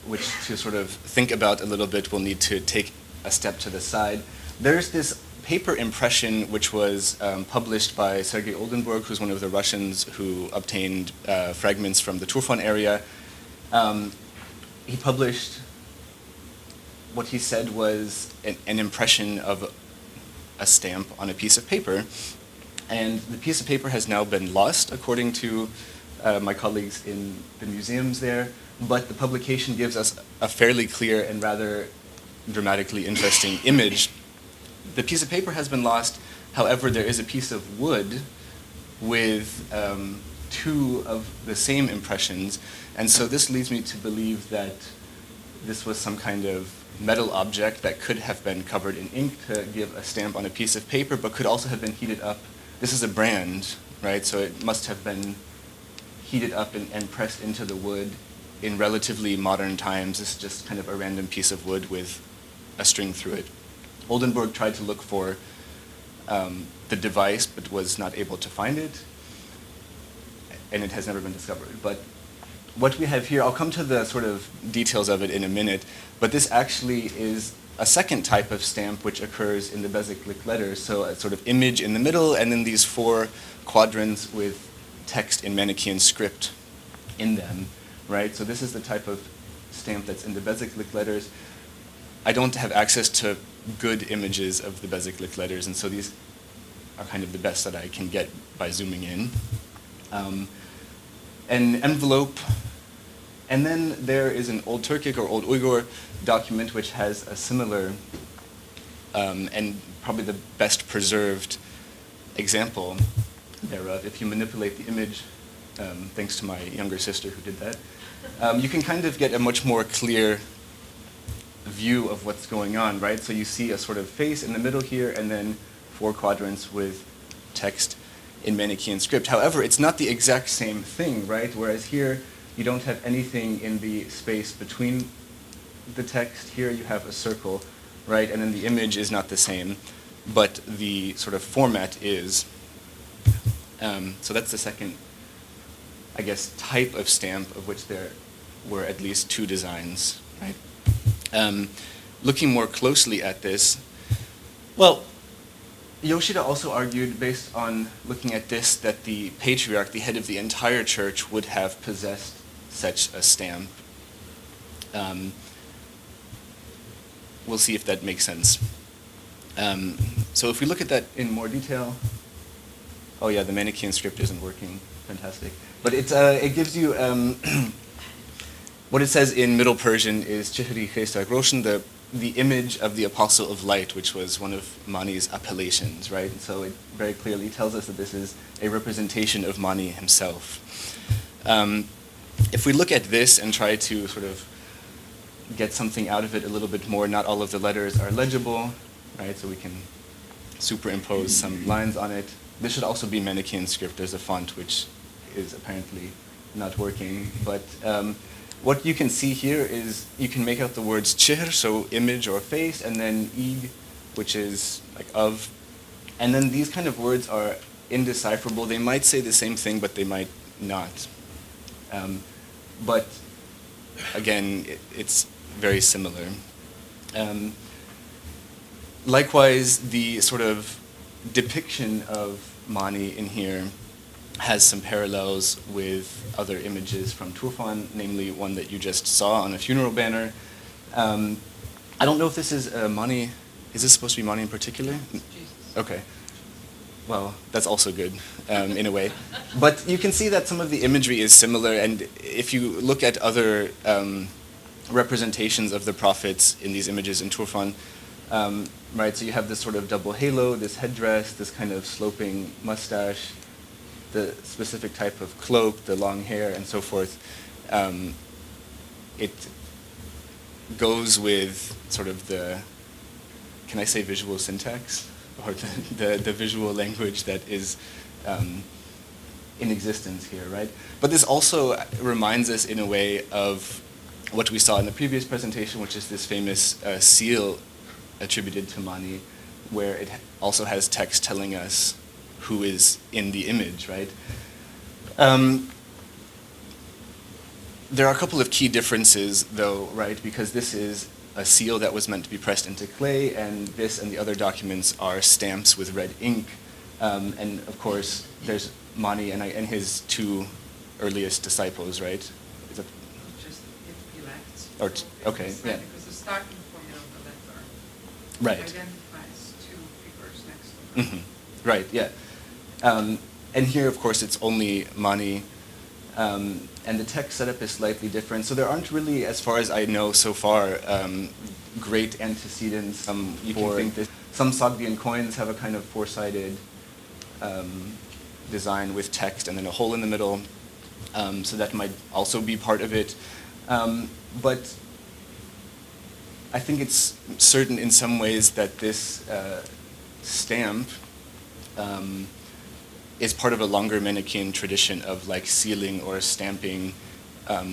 which to sort of think about a little bit, we'll need to take a step to the side. There's this paper impression which was published by Sergei Oldenburg, who's one of the Russians who obtained fragments from the Turfan area. He published what he said was an impression of a stamp on a piece of paper. And the piece of paper has now been lost, according to my colleagues in the museums there, but the publication gives us a fairly clear and rather dramatically interesting image. The piece of paper has been lost, however, there is a piece of wood with two of the same impressions, and so this leads me to believe that this was some kind of metal object that could have been covered in ink to give a stamp on a piece of paper, but could also have been heated up. This is a brand, right? So it must have been heated up and pressed into the wood in relatively modern times. This is just kind of a random piece of wood with a string through it. Oldenburg tried to look for the device, but was not able to find it, and it has never been discovered. But what we have here, I'll come to the sort of details of it in a minute, but this actually is a second type of stamp which occurs in the Bezeklik letters, so a sort of image in the middle, and then these four quadrants with text in Manichaean script in them, right? So this is the type of stamp that's in the Bezeklik letters. I don't have access to good images of the Bezeklik letters, and so these are kind of the best that I can get by zooming in. An envelope, and then there is an Old Turkic or Old Uyghur document which has a similar and probably the best preserved example thereof. If you manipulate the image, thanks to my younger sister who did that, you can kind of get a much more clear view of what's going on, right? So you see a sort of face in the middle here, and then four quadrants with text in Manichaean script. However, it's not the exact same thing, right? Whereas here, you don't have anything in the space between the text. Here you have a circle, right? And then the image is not the same, but the sort of format is. So that's the second, I guess, type of stamp of which there were at least two designs, right? Looking more closely at this, well, Yoshida also argued, based on looking at this, that the patriarch, the head of the entire church, would have possessed such a stamp. We'll see if that makes sense. So if we look at that in more detail, oh yeah, the Manichaean script isn't working. Fantastic. But it gives you, what it says in Middle Persian is Chihri Khesta Roshan, the image of the Apostle of Light, which was one of Mani's appellations, right? And so it very clearly tells us that this is a representation of Mani himself. If we look at this and try to sort of get something out of it a little bit more, not all of the letters are legible, right? So we can superimpose some lines on it. This should also be Manichaean script. There's a font which is apparently not working, but what you can see here is you can make out the words chihr, so image or face, and then ig, which is like of. And then these kind of words are indecipherable. They might say the same thing, but they might not. But again, it's very similar. Likewise, the sort of depiction of Mani in here has some parallels with other images from Turfan, namely one that you just saw on a funeral banner. I don't know if this is Mani. Is this supposed to be Mani in particular? Jesus. Okay. Well, that's also good in a way. But you can see that some of the imagery is similar, and if you look at other representations of the prophets in these images in Turfan, right, so you have this sort of double halo, this headdress, this kind of sloping mustache, the specific type of cloak, the long hair, and so forth. It goes with sort of the, can I say visual syntax? Or the visual language that is in existence here, right? But this also reminds us in a way of what we saw in the previous presentation, which is this famous seal attributed to Mani, where it also has text telling us who is in the image, right? There are a couple of key differences, though, right? Because this is a seal that was meant to be pressed into clay, and this and the other documents are stamps with red ink. And of course, there's Mani and his two earliest disciples, right? Is that Just it elects. Okay, yeah. Because the starting point of the letter Right. identifies two figures next to them. Mm-hmm. Right, yeah. And here, of course, it's only Mani And the text setup is slightly different. So there aren't really, as far as I know so far, great antecedents. You can think that some Sogdian coins have a kind of four-sided design with text and then a hole in the middle. So that might also be part of it. But I think it's certain in some ways that this stamp is part of a longer Manichaean tradition of like sealing or stamping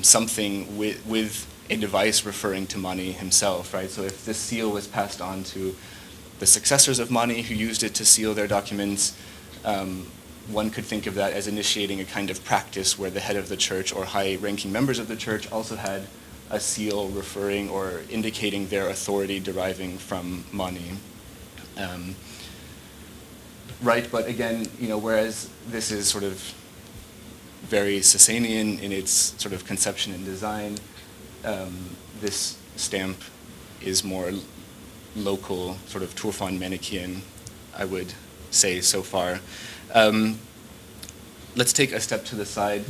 something with a device referring to Mani himself, right? So if this seal was passed on to the successors of Mani who used it to seal their documents, one could think of that as initiating a kind of practice where the head of the church or high-ranking members of the church also had a seal referring or indicating their authority deriving from Mani. Right, but again, whereas this is sort of very Sasanian in its sort of conception and design, this stamp is more local, sort of Turfan Manichaean, I would say so far. Let's take a step to the side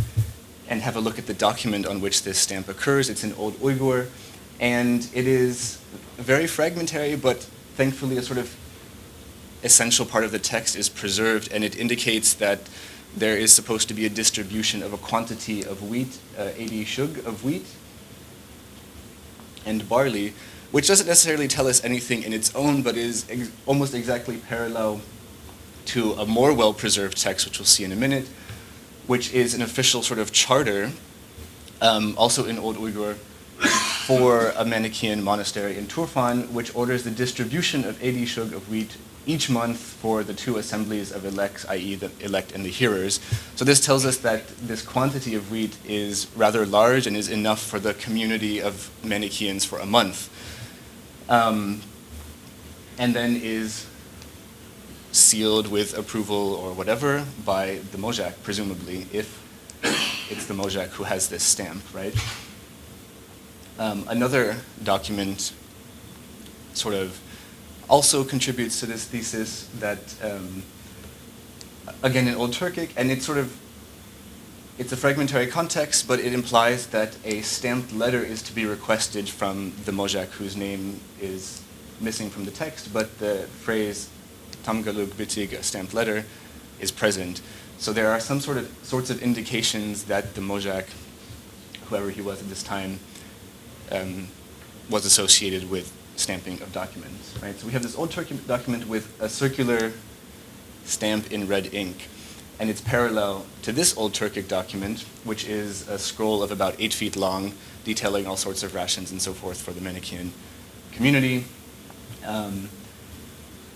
and have a look at the document on which this stamp occurs. It's in Old Uyghur, and it is very fragmentary, but thankfully a sort of essential part of the text is preserved, and it indicates that there is supposed to be a distribution of a quantity of wheat, 80 shug of wheat and barley, which doesn't necessarily tell us anything in its own, but is almost exactly parallel to a more well-preserved text, which we'll see in a minute, which is an official sort of charter, also in Old Uyghur, for a Manichaean monastery in Turfan, which orders the distribution of 80 shug of wheat each month for the two assemblies of elects, i.e. the elect and the hearers. So this tells us that this quantity of wheat is rather large and is enough for the community of Manichaeans for a month. And then is sealed with approval or whatever by the Mojak, presumably, if it's the Mojak who has this stamp, right? Another document sort of also contributes to this thesis that, again, in Old Turkic, and it's a fragmentary context, but it implies that a stamped letter is to be requested from the Mojak whose name is missing from the text, but the phrase Tamgalug Bitig, a stamped letter, is present. So there are some sorts of indications that the Mojak, whoever he was at this time, was associated with stamping of documents, right? So we have this Old Turkic document with a circular stamp in red ink, and it's parallel to this Old Turkic document, which is a scroll of about 8 feet long, detailing all sorts of rations and so forth for the Manichaean community.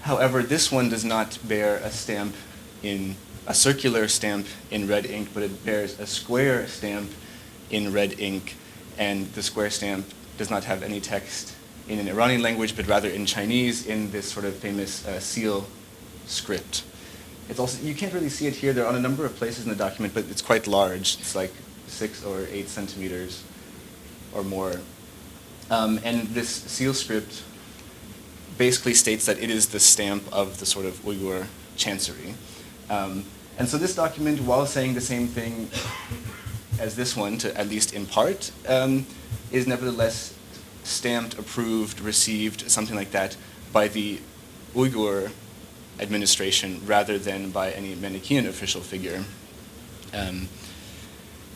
However, this one does not bear a circular stamp in red ink, but it bears a square stamp in red ink, and the square stamp does not have any text in an Iranian language, but rather in Chinese, in this sort of famous seal script. It's also, you can't really see it here. They're on a number of places in the document, but it's quite large. It's like 6 or 8 centimeters or more. And this seal script basically states that it is the stamp of the sort of Uyghur chancery. And so this document, while saying the same thing as this one, at least in part, is nevertheless stamped, approved, received, something like that, by the Uyghur administration rather than by any Manichaean official figure.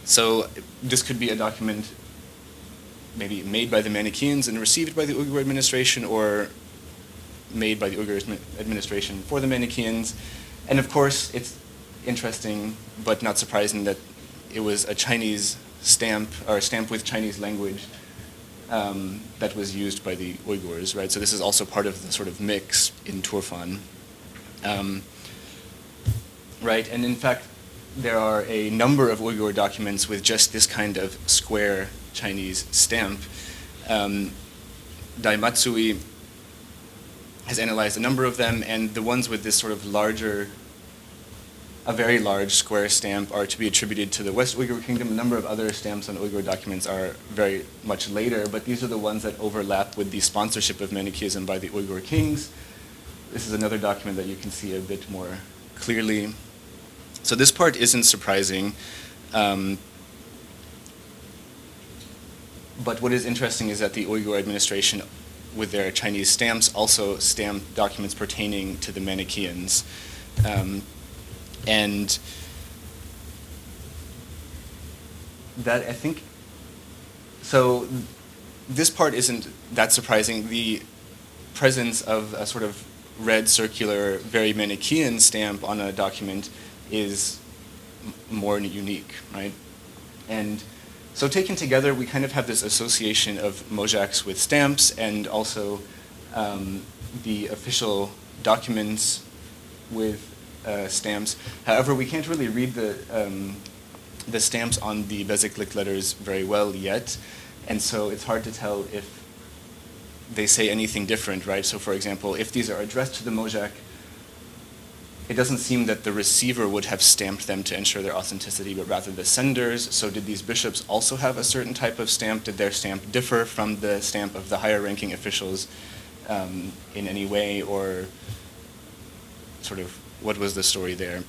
So this could be a document maybe made by the Manichaeans and received by the Uyghur administration, or made by the Uyghur administration for the Manichaeans. And of course, it's interesting but not surprising that it was a Chinese stamp, or a stamp with Chinese language, that was used by the Uyghurs, right? So this is also part of the sort of mix in Turfan. Right, and in fact, there are a number of Uyghur documents with just this kind of square Chinese stamp. Daimatsui has analyzed a number of them, and the ones with this sort of larger, a very large square stamp, are to be attributed to the West Uyghur Kingdom. A number of other stamps on Uyghur documents are very much later, but these are the ones that overlap with the sponsorship of Manichaeism by the Uyghur kings. This is another document that you can see a bit more clearly. So this part isn't surprising. But what is interesting is that the Uyghur administration, with their Chinese stamps, also stamped documents pertaining to the Manichaeans. And that, I think, so this part isn't that surprising. The presence of a sort of red circular, very Manichaean stamp on a document is more unique, right? And so taken together, we kind of have this association of mojaks with stamps and also the official documents with stamps. However, we can't really read the stamps on the Bezeklik letters very well yet, and so it's hard to tell if they say anything different, right? So for example, if these are addressed to the mojak, it doesn't seem that the receiver would have stamped them to ensure their authenticity, but rather the senders. So did these bishops also have a certain type of stamp? Did their stamp differ from the stamp of the higher ranking officials in any way, or sort of what was the story there?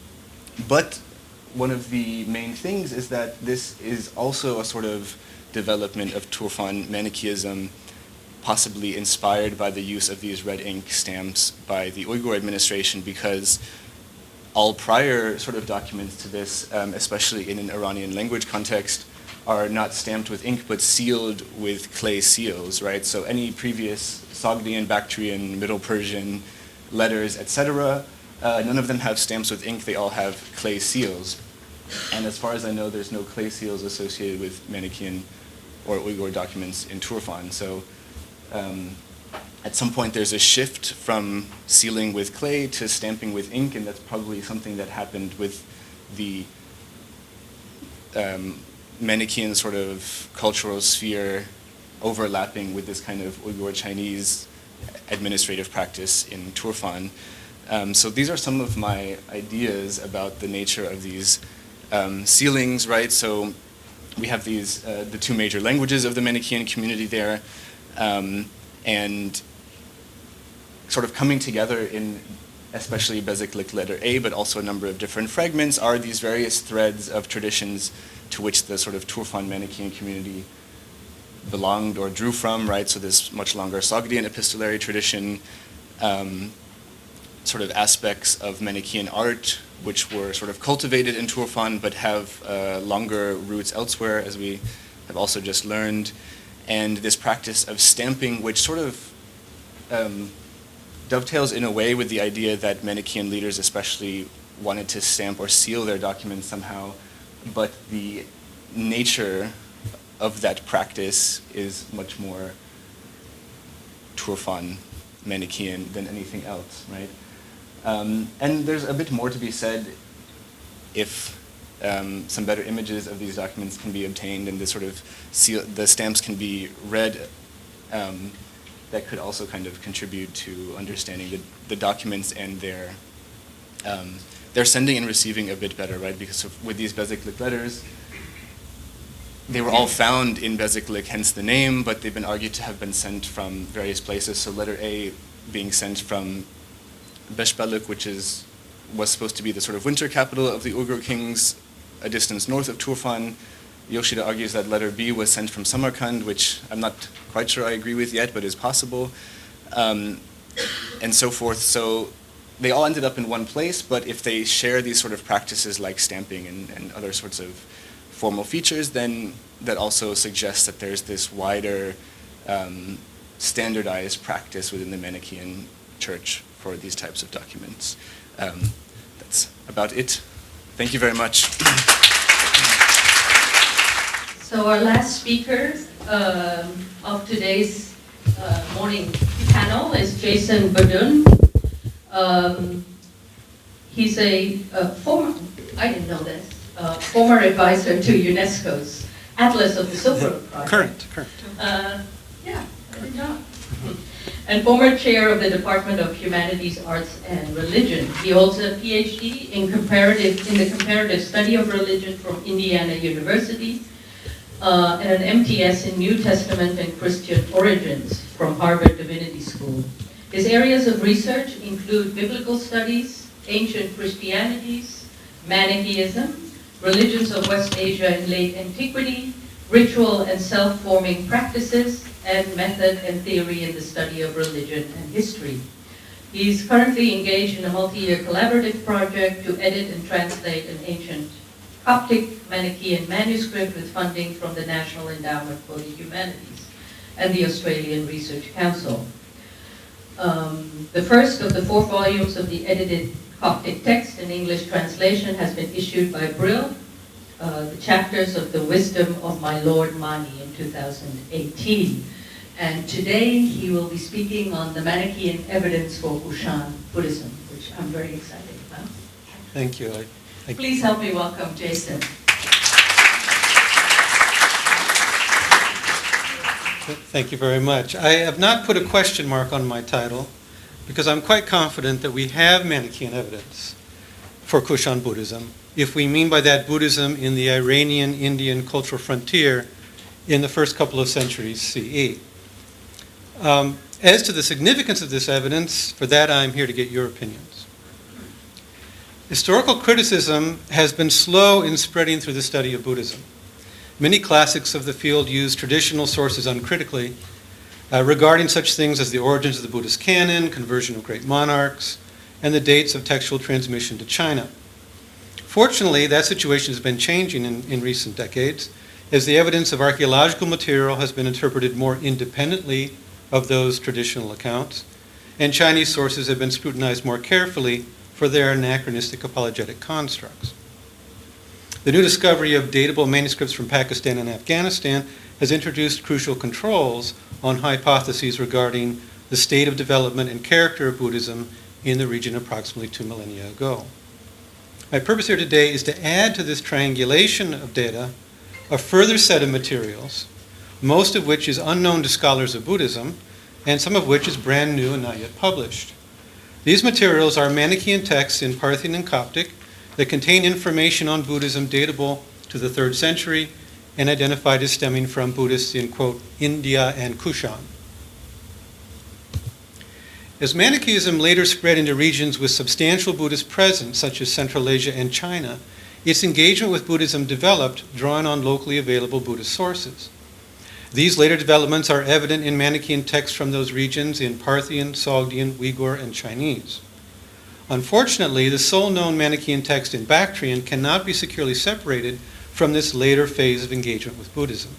But one of the main things is that this is also a sort of development of Turfan Manichaeism, possibly inspired by the use of these red ink stamps by the Uyghur administration, because all prior sort of documents to this, especially in an Iranian language context, are not stamped with ink but sealed with clay seals, right? So any previous Sogdian, Bactrian, Middle Persian letters, etc., none of them have stamps with ink, they all have clay seals. And as far as I know, there's no clay seals associated with Manichaean or Uyghur documents in Turfan. So at some point there's a shift from sealing with clay to stamping with ink, and that's probably something that happened with the Manichaean sort of cultural sphere overlapping with this kind of Uyghur Chinese administrative practice in Turfan. So these are some of my ideas about the nature of these sealings, right? So we have these, the two major languages of the Manichaean community there, and sort of coming together in especially Bezeklik letter A, but also a number of different fragments, are these various threads of traditions to which the sort of Turfan Manichaean community belonged or drew from, right? So this much longer Sogdian epistolary tradition, sort of aspects of Manichaean art, which were sort of cultivated in Turfan, but have longer roots elsewhere, as we have also just learned. And this practice of stamping, which sort of dovetails in a way with the idea that Manichaean leaders especially wanted to stamp or seal their documents somehow, but the nature of that practice is much more Turfan Manichaean than anything else, right? And there's a bit more to be said if some better images of these documents can be obtained and the sort of the stamps can be read. That could also kind of contribute to understanding the documents and their sending and receiving a bit better, right? Because with these Bezeklik letters, they were all found in Bezeklik, hence the name, but they've been argued to have been sent from various places. So letter A being sent from Beshbaluk, which was supposed to be the sort of winter capital of the Uyghur kings, a distance north of Turfan. Yoshida argues that letter B was sent from Samarkand, which I'm not quite sure I agree with yet, but is possible, and so forth. So they all ended up in one place, but if they share these sort of practices like stamping and other sorts of formal features, then that also suggests that there's this wider standardized practice within the Manichaean church for these types of documents. That's about it. Thank you very much. So our last speaker of today's morning panel is Jason BeDuhn. He's a former, I didn't know this, former advisor to UNESCO's Atlas of the Silk Road Project. Current. Yeah, good job. And former chair of the Department of Humanities, Arts, and Religion. He holds a PhD in the comparative study of religion from Indiana University, and an MTS in New Testament and Christian origins from Harvard Divinity School. His areas of research include biblical studies, ancient Christianities, Manichaeism, religions of West Asia in late antiquity, ritual and self-forming practices, and method and theory in the study of religion and history. He's currently engaged in a multi-year collaborative project to edit and translate an ancient Coptic Manichaean manuscript with funding from the National Endowment for the Humanities and the Australian Research Council. The first of the 4 volumes of the edited Coptic text in English translation has been issued by Brill, the chapters of the Wisdom of My Lord Mani in 2018. And today he will be speaking on the Manichaean evidence for Kushan Buddhism, which I'm very excited about. Thank you. Please help me welcome Jason. Thank you very much. I have not put a question mark on my title because I'm quite confident that we have Manichaean evidence for Kushan Buddhism, if we mean by that Buddhism in the Iranian-Indian cultural frontier in the first couple of centuries CE. As to the significance of this evidence, for that I'm here to get your opinions. Historical criticism has been slow in spreading through the study of Buddhism. Many classics of the field use traditional sources uncritically, regarding such things as the origins of the Buddhist canon, conversion of great monarchs, and the dates of textual transmission to China. Fortunately, that situation has been changing in recent decades, as the evidence of archaeological material has been interpreted more independently of those traditional accounts, and Chinese sources have been scrutinized more carefully for their anachronistic apologetic constructs. The new discovery of datable manuscripts from Pakistan and Afghanistan has introduced crucial controls on hypotheses regarding the state of development and character of Buddhism in the region approximately 2 millennia ago. My purpose here today is to add to this triangulation of data a further set of materials, most of which is unknown to scholars of Buddhism, and some of which is brand new and not yet published. These materials are Manichaean texts in Parthian and Coptic that contain information on Buddhism datable to the 3rd century and identified as stemming from Buddhists in, quote, India and Kushan. As Manichaeism later spread into regions with substantial Buddhist presence, such as Central Asia and China, its engagement with Buddhism developed, drawing on locally available Buddhist sources. These later developments are evident in Manichaean texts from those regions in Parthian, Sogdian, Uyghur, and Chinese. Unfortunately, the sole known Manichaean text in Bactrian cannot be securely separated from this later phase of engagement with Buddhism.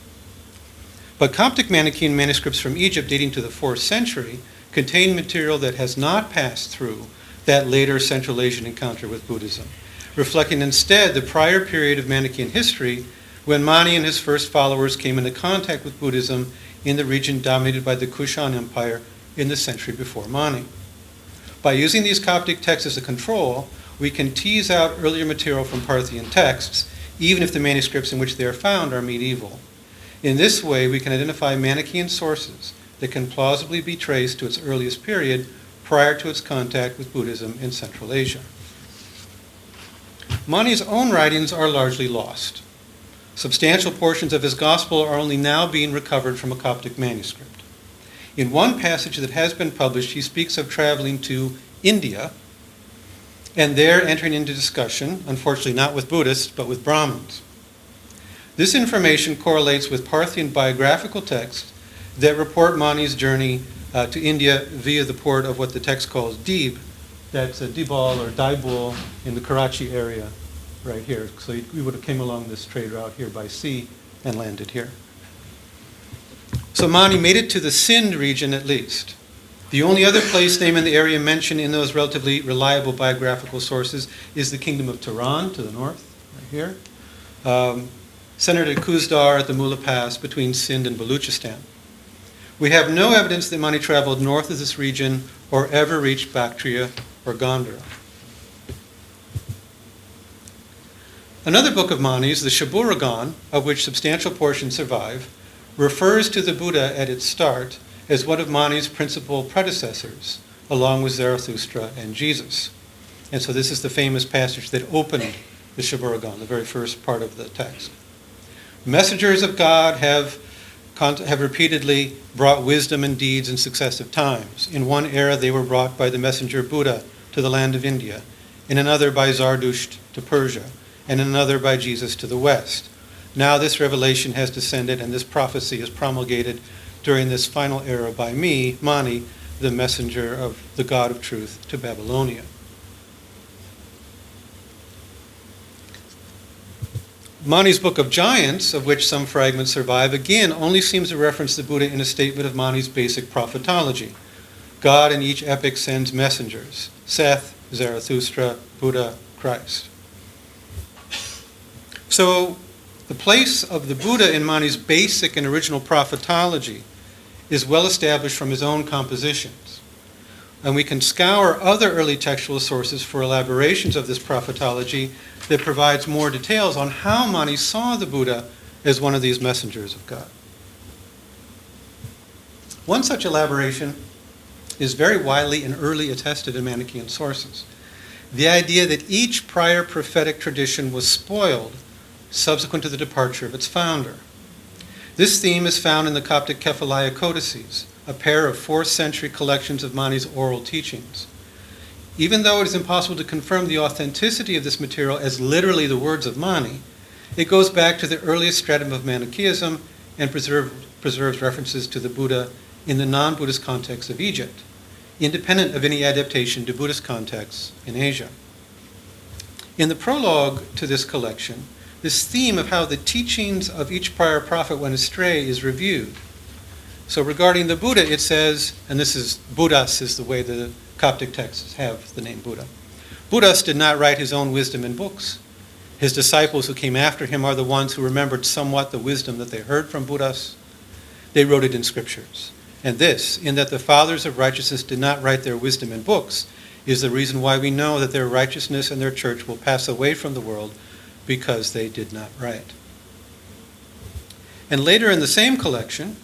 But Coptic Manichaean manuscripts from Egypt dating to the 4th century contain material that has not passed through that later Central Asian encounter with Buddhism, reflecting instead the prior period of Manichaean history when Mani and his first followers came into contact with Buddhism in the region dominated by the Kushan Empire in the century before Mani. By using these Coptic texts as a control, we can tease out earlier material from Parthian texts, even if the manuscripts in which they are found are medieval. In this way, we can identify Manichaean sources that can plausibly be traced to its earliest period prior to its contact with Buddhism in Central Asia. Mani's own writings are largely lost. Substantial portions of his gospel are only now being recovered from a Coptic manuscript. In one passage that has been published, he speaks of traveling to India and there entering into discussion, unfortunately not with Buddhists, but with Brahmins. This information correlates with Parthian biographical texts that report Mani's journey to India via the port of what the text calls Dib, that's a Dibal or Daibul in the Karachi area right here. So we would have came along this trade route here by sea and landed here. So Mani made it to the Sind region at least. The only other place name in the area mentioned in those relatively reliable biographical sources is the kingdom of Turan to the north, right here, centered at Kuzdar at the Mula Pass between Sind and Baluchistan. We have no evidence that Mani traveled north of this region or ever reached Bactria or Gondara. Another book of Mani's, the Shaburagan, of which substantial portions survive, refers to the Buddha at its start as one of Mani's principal predecessors, along with Zarathustra and Jesus. And so this is the famous passage that opened the Shaburagan, the very first part of the text. Messengers of God have repeatedly brought wisdom and deeds in successive times. In one era, they were brought by the messenger Buddha to the land of India, in another by Zardusht to Persia, and in another by Jesus to the west. Now this revelation has descended, and this prophecy is promulgated during this final era by me, Mani, the messenger of the God of truth, to Babylonia. Mani's Book of Giants, of which some fragments survive, again only seems to reference the Buddha in a statement of Mani's basic prophetology. God in each epic sends messengers: Seth, Zarathustra, Buddha, Christ. So the place of the Buddha in Mani's basic and original prophetology is well established from his own compositions. And we can scour other early textual sources for elaborations of this prophetology that provides more details on how Mani saw the Buddha as one of these messengers of God. One such elaboration is very widely and early attested in Manichaean sources. The idea that each prior prophetic tradition was spoiled subsequent to the departure of its founder. This theme is found in the Coptic Kephalaya codices, a pair of 4th century collections of Mani's oral teachings. Even though it is impossible to confirm the authenticity of this material as literally the words of Mani, it goes back to the earliest stratum of Manichaeism and preserves references to the Buddha in the non-Buddhist context of Egypt, independent of any adaptation to Buddhist contexts in Asia. In the prologue to this collection, this theme of how the teachings of each prior prophet went astray is reviewed. So regarding the Buddha, it says, and this is Buddhas is the way the Coptic texts have the name Buddha. Buddhas did not write his own wisdom in books. His disciples who came after him are the ones who remembered somewhat the wisdom that they heard from Buddhas. They wrote it in scriptures. And this, in that the fathers of righteousness did not write their wisdom in books, is the reason why we know that their righteousness and their church will pass away from the world, because they did not write. And later in the same collection,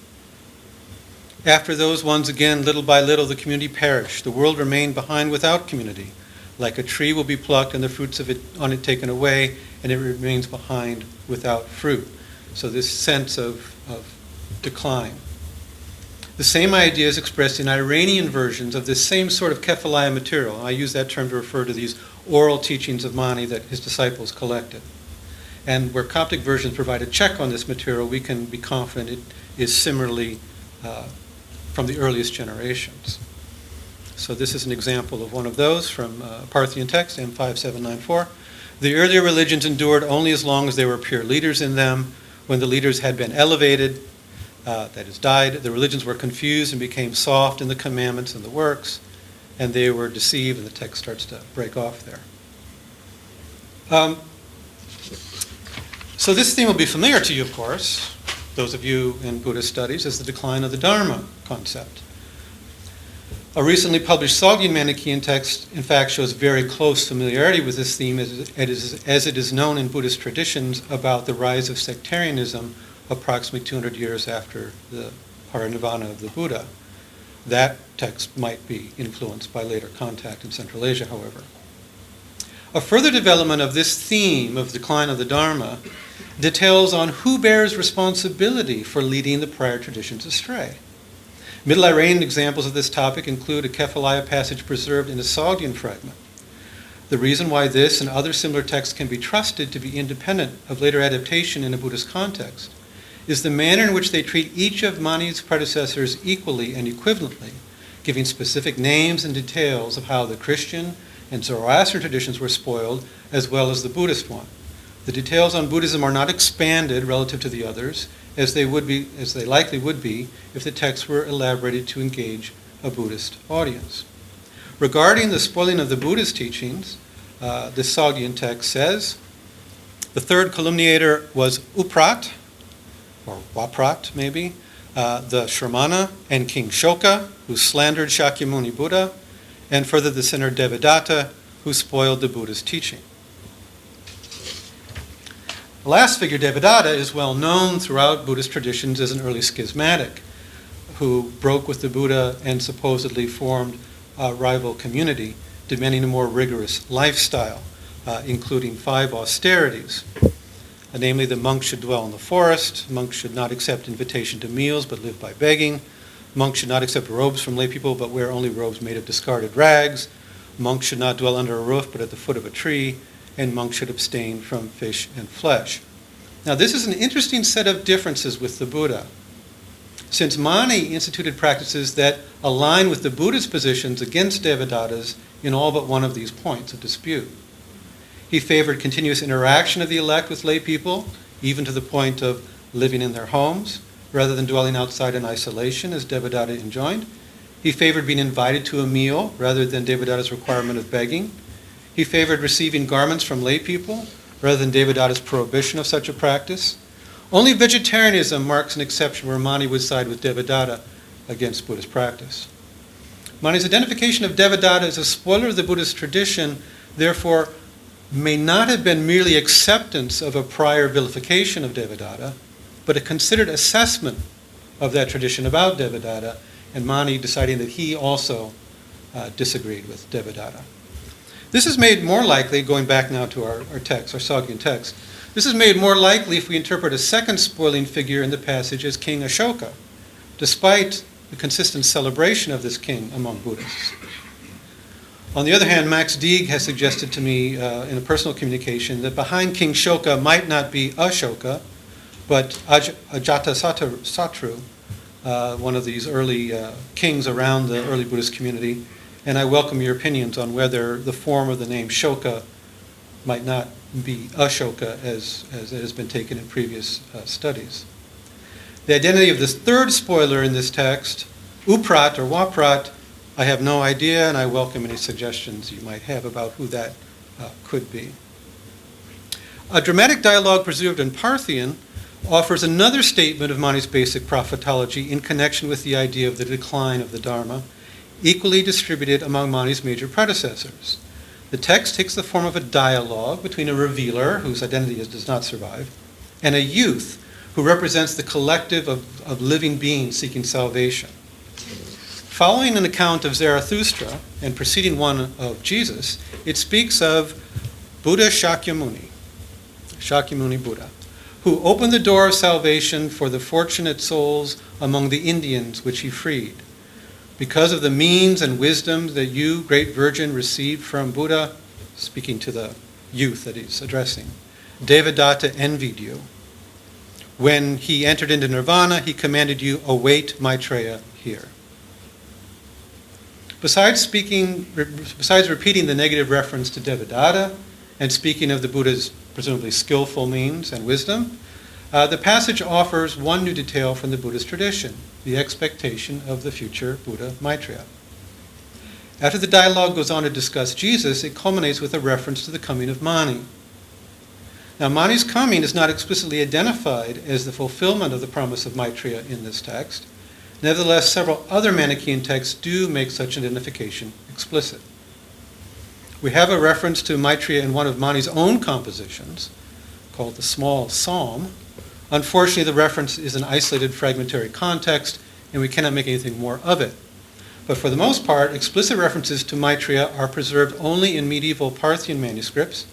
after those ones again, little by little, the community perished. The world remained behind without community. Like a tree will be plucked and the fruits of it on it taken away, and it remains behind without fruit. So this sense of decline. The same idea is expressed in Iranian versions of this same sort of Kephalaya material. I use that term to refer to these oral teachings of Mani that his disciples collected. And where Coptic versions provide a check on this material, we can be confident it is similarly from the earliest generations. So this is an example of one of those from Parthian text, M5794. The earlier religions endured only as long as there were pure leaders in them. When the leaders had been elevated, that is, died, the religions were confused and became soft in the commandments and the works, and they were deceived, and the text starts to break off there. So this theme will be familiar to you, of course, those of you in Buddhist studies, as the decline of the Dharma concept. A recently published Sogdian Manichaean text, in fact, shows very close familiarity with this theme as it is known in Buddhist traditions about the rise of sectarianism approximately 200 years after the parinirvana of the Buddha. That text might be influenced by later contact in Central Asia, however. A further development of this theme of decline of the Dharma details on who bears responsibility for leading the prior traditions astray. Middle Iranian examples of this topic include a Kephalaya passage preserved in a Sogdian fragment. The reason why this and other similar texts can be trusted to be independent of later adaptation in a Buddhist context is the manner in which they treat each of Mani's predecessors equally and equivalently, giving specific names and details of how the Christian and Zoroastrian traditions were spoiled, as well as the Buddhist one. The details on Buddhism are not expanded relative to the others, as they likely would be if the texts were elaborated to engage a Buddhist audience. Regarding the spoiling of the Buddhist teachings, this Sogdian text says, the third calumniator was Uprat, or Waprat maybe, the Shramana and King Ashoka, who slandered Shakyamuni Buddha, and further the sinner Devadatta, who spoiled the Buddha's teaching. The last figure, Devadatta, is well known throughout Buddhist traditions as an early schismatic who broke with the Buddha and supposedly formed a rival community, demanding a more rigorous lifestyle, including 5 austerities. Namely, the monks should dwell in the forest, monks should not accept invitation to meals but live by begging, monks should not accept robes from lay people but wear only robes made of discarded rags, monks should not dwell under a roof but at the foot of a tree, and monks should abstain from fish and flesh. Now, this is an interesting set of differences with the Buddha, since Mani instituted practices that align with the Buddha's positions against Devadatas in all but one of these points of dispute. He favored continuous interaction of the elect with lay people, even to the point of living in their homes, rather than dwelling outside in isolation, as Devadatta enjoined. He favored being invited to a meal, rather than Devadatta's requirement of begging. He favored receiving garments from lay people, rather than Devadatta's prohibition of such a practice. Only vegetarianism marks an exception where Mani would side with Devadatta against Buddhist practice. Mani's identification of Devadatta as a spoiler of the Buddhist tradition, therefore, may not have been merely acceptance of a prior vilification of Devadatta, but a considered assessment of that tradition about Devadatta, and Mani deciding that he also disagreed with Devadatta. This is made more likely, going back now to our text, our Sogdian text, this is made more likely if we interpret a second spoiling figure in the passage as King Ashoka, despite the consistent celebration of this king among Buddhists. On the other hand, Max Deeg has suggested to me in a personal communication that behind King Shoka might not be Ashoka, but Ajatasattu, one of these early kings around the early Buddhist community, and I welcome your opinions on whether the form of the name Shoka might not be Ashoka as it has been taken in previous studies. The identity of this third spoiler in this text, Uprat or Waprat, I have no idea, and I welcome any suggestions you might have about who that could be. A dramatic dialogue preserved in Parthian offers another statement of Mani's basic prophetology in connection with the idea of the decline of the Dharma, equally distributed among Mani's major predecessors. The text takes the form of a dialogue between a revealer, whose identity does not survive, and a youth who represents the collective of living beings seeking salvation. Following an account of Zarathustra and preceding one of Jesus, it speaks of Buddha Shakyamuni Buddha, who opened the door of salvation for the fortunate souls among the Indians which he freed. Because of the means and wisdom that you, great virgin, received from Buddha, speaking to the youth that he's addressing, Devadatta envied you. When he entered into nirvana, he commanded you, await Maitreya here. Besides repeating the negative reference to Devadatta and speaking of the Buddha's presumably skillful means and wisdom, the passage offers one new detail from the Buddhist tradition, the expectation of the future Buddha Maitreya. After the dialogue goes on to discuss Jesus, it culminates with a reference to the coming of Mani. Now, Mani's coming is not explicitly identified as the fulfillment of the promise of Maitreya in this text. Nevertheless, several other Manichaean texts do make such identification explicit. We have a reference to Maitreya in one of Mani's own compositions, called the Small Psalm. Unfortunately, the reference is an isolated fragmentary context, and we cannot make anything more of it. But for the most part, explicit references to Maitreya are preserved only in medieval Parthian manuscripts,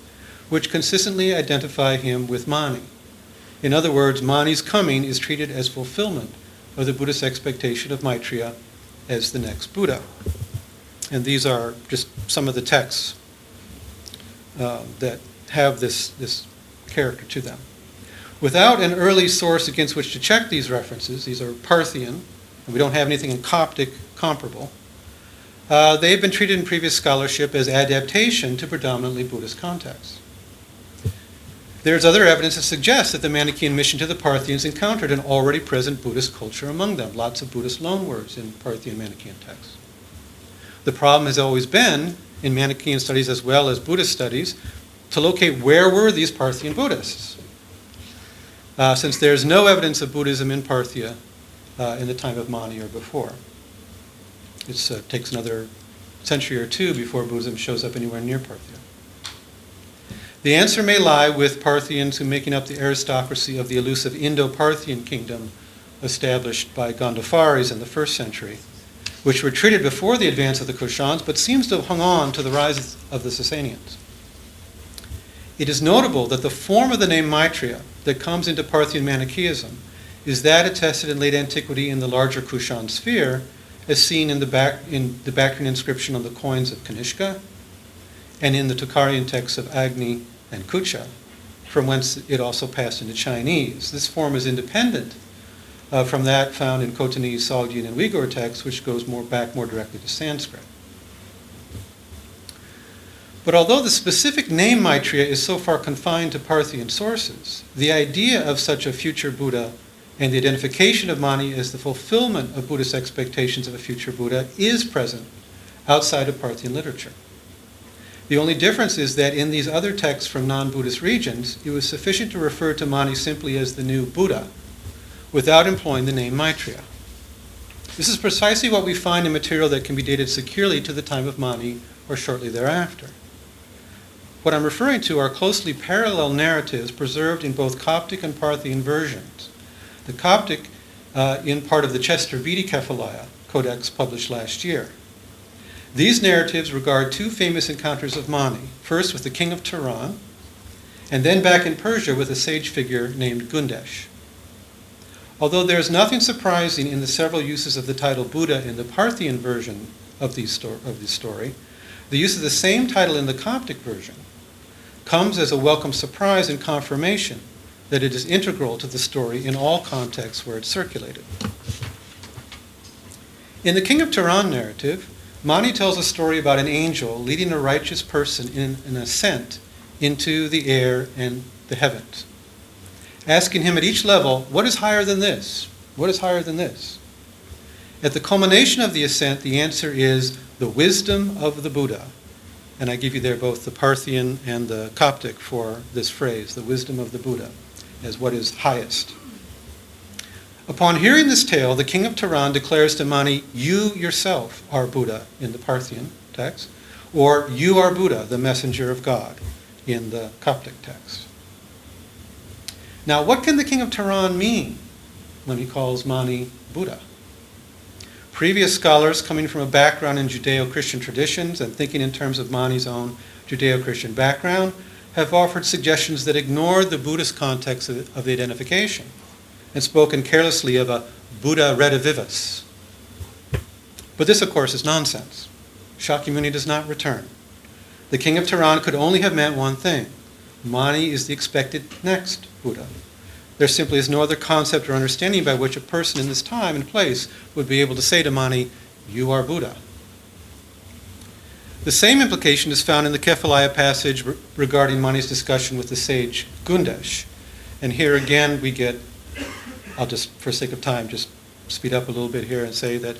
which consistently identify him with Mani. In other words, Mani's coming is treated as fulfillment of the Buddhist expectation of Maitreya as the next Buddha. And these are just some of the texts that have this character to them. Without an early source against which to check these references, these are Parthian, and we don't have anything in Coptic comparable, they've been treated in previous scholarship as adaptation to predominantly Buddhist contexts. There's other evidence that suggests that the Manichaean mission to the Parthians encountered an already present Buddhist culture among them, lots of Buddhist loanwords in Parthian Manichaean texts. The problem has always been, in Manichaean studies as well as Buddhist studies, to locate where were these Parthian Buddhists. Since there's no evidence of Buddhism in Parthia in the time of Mani or before. It takes another century or two before Buddhism shows up anywhere near Parthia. The answer may lie with Parthians who making up the aristocracy of the elusive Indo-Parthian kingdom established by Gandhafaris in the 1st century, which retreated before the advance of the Kushans, but seems to have hung on to the rise of the Sasanians. It is notable that the form of the name Maitreya that comes into Parthian Manichaeism is that attested in late antiquity in the larger Kushan sphere, as seen in the Bactrian inscription on the coins of Kanishka, and in the Tocharian texts of Agni and Kucha. from whence it also passed into Chinese. This form is independent from that found in Khotanese, Sogdian, and Uyghur texts, which goes back more directly to Sanskrit. But although the specific name Maitreya is so far confined to Parthian sources, the idea of such a future Buddha and the identification of Mani as the fulfillment of Buddhist expectations of a future Buddha is present outside of Parthian literature. The only difference is that in these other texts from non-Buddhist regions, it was sufficient to refer to Mani simply as the new Buddha, without employing the name Maitreya. This is precisely what we find in material that can be dated securely to the time of Mani or shortly thereafter. What I'm referring to are closely parallel narratives preserved in both Coptic and Parthian versions. The Coptic in part of the Chester Beatty Kephalaya Codex published last year. These narratives regard two famous encounters of Mani, first with the king of Turan, and then back in Persia with a sage figure named Gundesh. Although there is nothing surprising in the several uses of the title Buddha in the Parthian version of the story, the use of the same title in the Coptic version comes as a welcome surprise and confirmation that it is integral to the story in all contexts where it's circulated. In the King of Turan narrative, Mani tells a story about an angel leading a righteous person in an ascent into the air and the heavens, asking him at each level, what is higher than this? What is higher than this? At the culmination of the ascent, the answer is the wisdom of the Buddha. And I give you there both the Parthian and the Coptic for this phrase, the wisdom of the Buddha, as what is highest. Upon hearing this tale, the king of Turan declares to Mani, you yourself are Buddha in the Parthian text, or you are Buddha, the messenger of God, in the Coptic text. Now, what can the king of Turan mean when he calls Mani Buddha? Previous scholars coming from a background in Judeo-Christian traditions and thinking in terms of Mani's own Judeo-Christian background have offered suggestions that ignored the Buddhist context of the identification and spoken carelessly of a Buddha redivivus. But this, of course, is nonsense. Shakyamuni does not return. The king of Turan could only have meant one thing. Mani is the expected next Buddha. There simply is no other concept or understanding by which a person in this time and place would be able to say to Mani, you are Buddha. The same implication is found in the Kephalaya passage regarding Mani's discussion with the sage Gundesh. And here again we get, I'll just, for sake of time, just speed up a little bit here and say that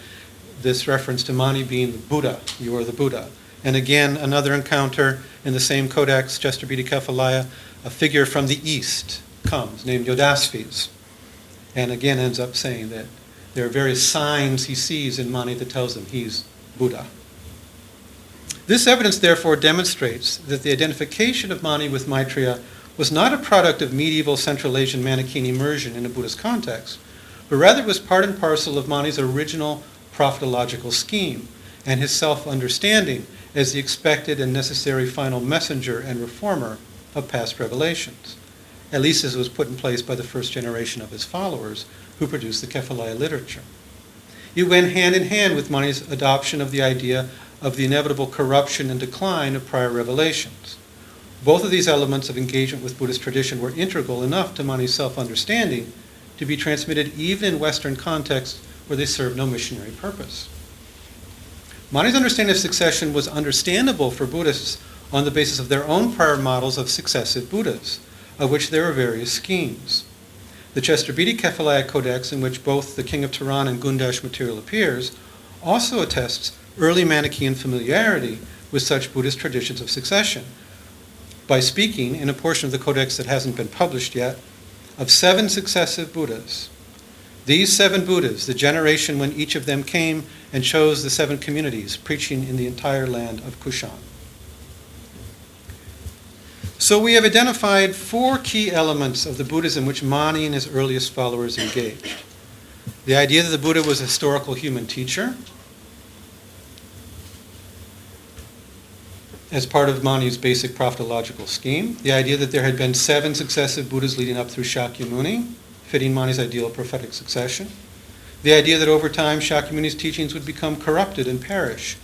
this reference to Mani being the Buddha, you are the Buddha. And again, another encounter in the same codex, Chester Beatty Kephalaya, a figure from the east comes, named Yodasvis, and again ends up saying that there are various signs he sees in Mani that tells him he's Buddha. This evidence, therefore, demonstrates that the identification of Mani with Maitreya was not a product of medieval Central Asian Manichaean immersion in a Buddhist context, but rather was part and parcel of Mani's original prophetological scheme and his self-understanding as the expected and necessary final messenger and reformer of past revelations, at least as it was put in place by the first generation of his followers who produced the Kephalaya literature. It went hand in hand with Mani's adoption of the idea of the inevitable corruption and decline of prior revelations. Both of these elements of engagement with Buddhist tradition were integral enough to Mani's self-understanding to be transmitted even in Western contexts where they served no missionary purpose. Mani's understanding of succession was understandable for Buddhists on the basis of their own prior models of successive Buddhas, of which there are various schemes. The Chester Beatty Kephalaya Codex, in which both the King of Turan and Gundesh material appears, also attests early Manichaean familiarity with such Buddhist traditions of succession, by speaking, in a portion of the codex that hasn't been published yet, of 7 successive Buddhas. These 7 Buddhas, the generation when each of them came and chose the 7 communities, preaching in the entire land of Kushan. So we have identified 4 key elements of the Buddhism which Mani and his earliest followers engaged. The idea that the Buddha was a historical human teacher, as part of Mani's basic prophetological scheme. The idea that there had been 7 successive Buddhas leading up through Shakyamuni, fitting Mani's ideal of prophetic succession. The idea that over time Shakyamuni's teachings would become corrupted and perish,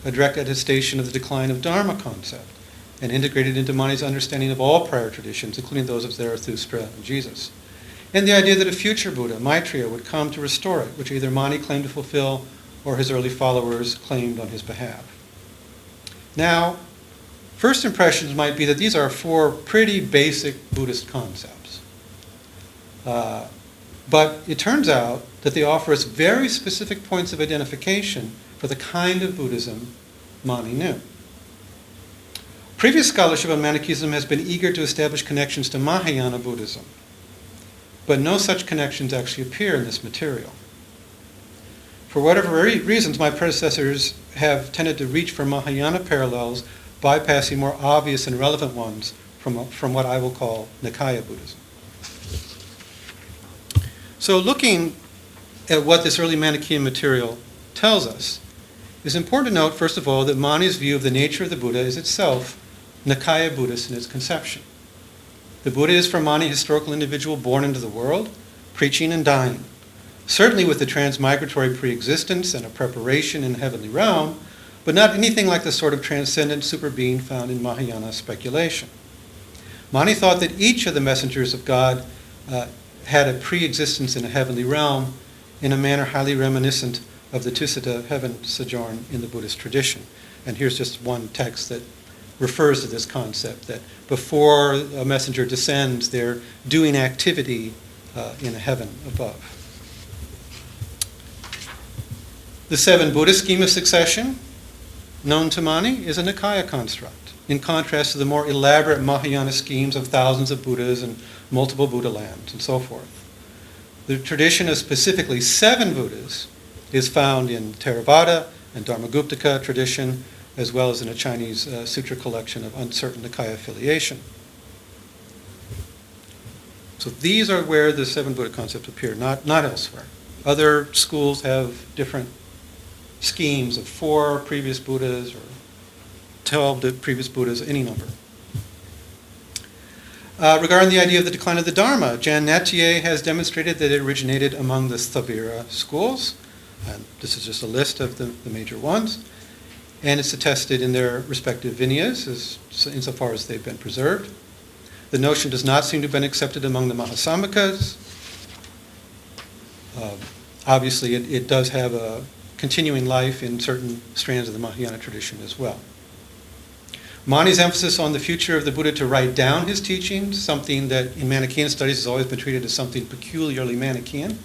a direct attestation of the decline of Dharma concept. and integrated into Mani's understanding of all prior traditions, including those of Zarathustra and Jesus. And the idea that a future Buddha, Maitreya, would come to restore it, which either Mani claimed to fulfill or his early followers claimed on his behalf. Now, first impressions might be that these are four pretty basic Buddhist concepts. But it turns out that they offer us very specific points of identification for the kind of Buddhism Mani knew. Previous scholarship on Manichaeism has been eager to establish connections to Mahayana Buddhism, but no such connections actually appear in this material. For whatever reasons, my predecessors have tended to reach for Mahayana parallels, bypassing more obvious and relevant ones from what I will call Nikaya Buddhism. So looking at what this early Manichaean material tells us, it's important to note, first of all, that Mani's view of the nature of the Buddha is itself Nikaya Buddhist in its conception. The Buddha is for Mani a historical individual born into the world, preaching and dying, certainly with a transmigratory pre-existence and a preparation in the heavenly realm, but not anything like the sort of transcendent superbeing found in Mahayana speculation. Mani thought that each of the messengers of God had a pre-existence in a heavenly realm in a manner highly reminiscent of the Tusita heaven sojourn in the Buddhist tradition. And here's just one text that refers to this concept, that before a messenger descends, they're doing activity in a heaven above. The seven Buddhist scheme of succession, known to Mani, is a Nikaya construct, in contrast to the more elaborate Mahayana schemes of thousands of Buddhas and multiple Buddha lands and so forth. The tradition of specifically seven Buddhas is found in Theravada and Dharmaguptaka tradition, as well as in a Chinese sutra collection of uncertain Nikaya affiliation. So these are where the seven Buddha concepts appear, not elsewhere. Other schools have different schemes of 4 previous Buddhas or 12 previous Buddhas, any number. Regarding the idea of the decline of the Dharma, Jan Nattier has demonstrated that it originated among the Sthavira schools. And this is just a list of the major ones. And it's attested in their respective Vinyas, insofar as they've been preserved. The notion does not seem to have been accepted among the Mahasammakas. Obviously, it does have a continuing life in certain strands of the Mahayana tradition as well. Mani's emphasis on the future of the Buddha to write down his teachings, something that in Manichaean studies has always been treated as something peculiarly Manichaean,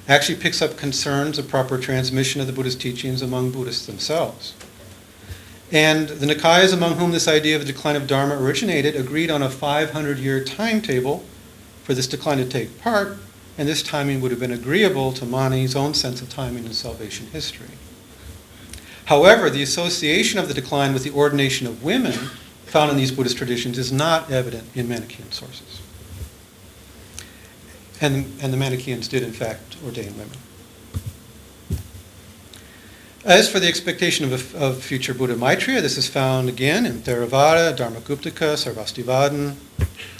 actually picks up concerns of proper transmission of the Buddha's teachings among Buddhists themselves. And the Nikayas among whom this idea of the decline of Dharma originated agreed on a 500-year timetable for this decline to take part, and this timing would have been agreeable to Mani's own sense of timing in salvation history. However, the association of the decline with the ordination of women found in these Buddhist traditions is not evident in Manichaean sources. And the Manichaeans did, in fact, ordain women. As for the expectation of future Buddha Maitreya, this is found again in Theravada, Dharmaguptaka, Sarvastivadin,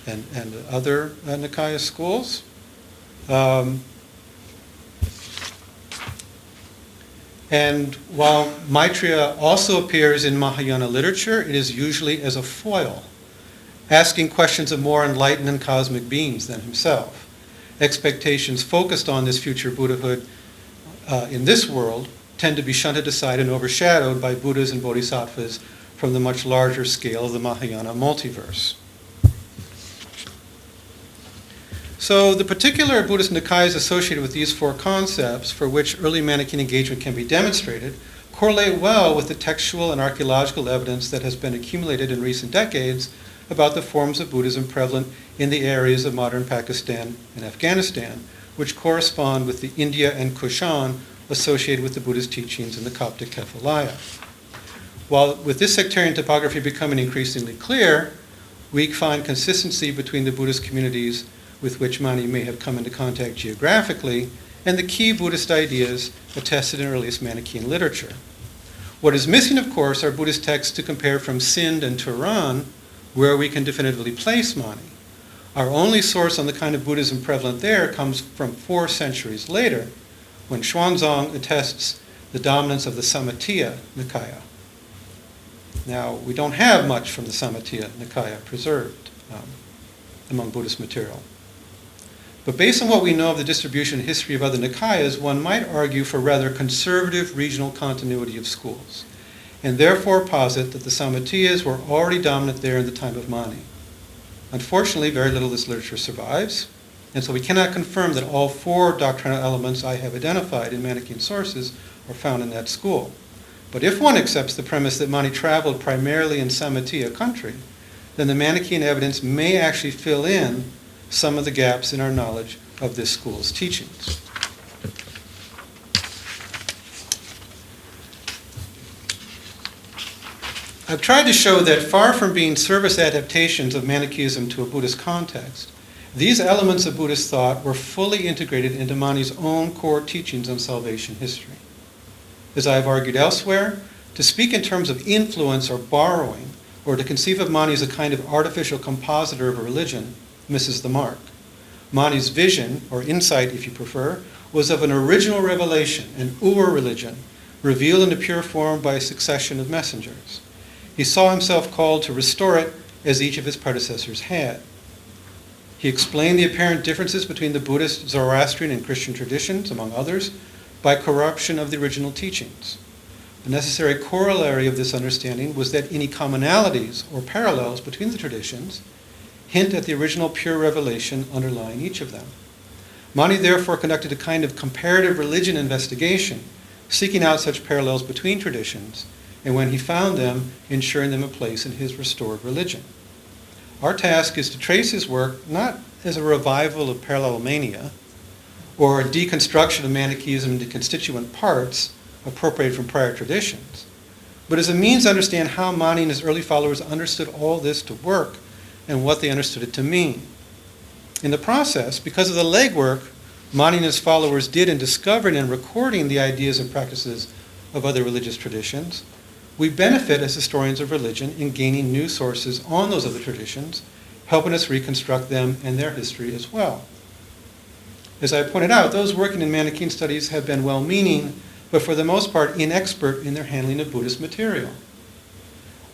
and other Nikaya schools. And while Maitreya also appears in Mahayana literature, it is usually as a foil, asking questions of more enlightened and cosmic beings than himself. Expectations focused on this future Buddhahood in this world tend to be shunted aside and overshadowed by Buddhas and Bodhisattvas from the much larger scale of the Mahayana multiverse. So the particular Buddhist Nikayas associated with these 4 concepts, for which early Manichaean engagement can be demonstrated, correlate well with the textual and archaeological evidence that has been accumulated in recent decades about the forms of Buddhism prevalent in the areas of modern Pakistan and Afghanistan, which correspond with the India and Kushan associated with the Buddhist teachings in the Coptic Kephalaya. While with this sectarian topography becoming increasingly clear, we find consistency between the Buddhist communities with which Mani may have come into contact geographically and the key Buddhist ideas attested in earliest Manichaean literature. What is missing, of course, are Buddhist texts to compare from Sind and Turan, where we can definitively place Mani. Our only source on the kind of Buddhism prevalent there comes from 4 centuries later, when Xuanzang attests the dominance of the Samatya Nikaya. Now, we don't have much from the Samatiya Nikaya preserved among Buddhist material. But based on what we know of the distribution and history of other Nikayas, one might argue for rather conservative regional continuity of schools, and therefore posit that the Samatiyas were already dominant there in the time of Mani. Unfortunately, very little of this literature survives, and so we cannot confirm that all 4 doctrinal elements I have identified in Manichaean sources are found in that school. But if one accepts the premise that Mani traveled primarily in Samatiya country, then the Manichaean evidence may actually fill in some of the gaps in our knowledge of this school's teachings. I've tried to show that far from being service adaptations of Manichaeism to a Buddhist context, these elements of Buddhist thought were fully integrated into Mani's own core teachings on salvation history. As I have argued elsewhere, to speak in terms of influence or borrowing, or to conceive of Mani as a kind of artificial compositor of a religion, misses the mark. Mani's vision, or insight if you prefer, was of an original revelation, an Uyghur religion, revealed in a pure form by a succession of messengers. He saw himself called to restore it as each of his predecessors had. He explained the apparent differences between the Buddhist, Zoroastrian, and Christian traditions, among others, by corruption of the original teachings. The necessary corollary of this understanding was that any commonalities or parallels between the traditions hint at the original pure revelation underlying each of them. Mani therefore conducted a kind of comparative religion investigation, seeking out such parallels between traditions, and when he found them, ensuring them a place in his restored religion. Our task is to trace his work not as a revival of parallelomania or a deconstruction of Manichaeism into constituent parts appropriated from prior traditions, but as a means to understand how Mani and his early followers understood all this to work and what they understood it to mean. In the process, because of the legwork Mani and his followers did in discovering and recording the ideas and practices of other religious traditions, we benefit as historians of religion in gaining new sources on those other traditions, helping us reconstruct them and their history as well. As I pointed out, those working in Manichaean studies have been well-meaning, but for the most part inexpert in their handling of Buddhist material.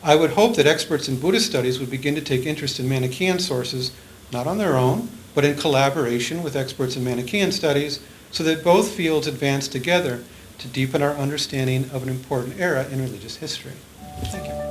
I would hope that experts in Buddhist studies would begin to take interest in Manichaean sources, not on their own, but in collaboration with experts in Manichaean studies, so that both fields advance together to deepen our understanding of an important era in religious history. Thank you.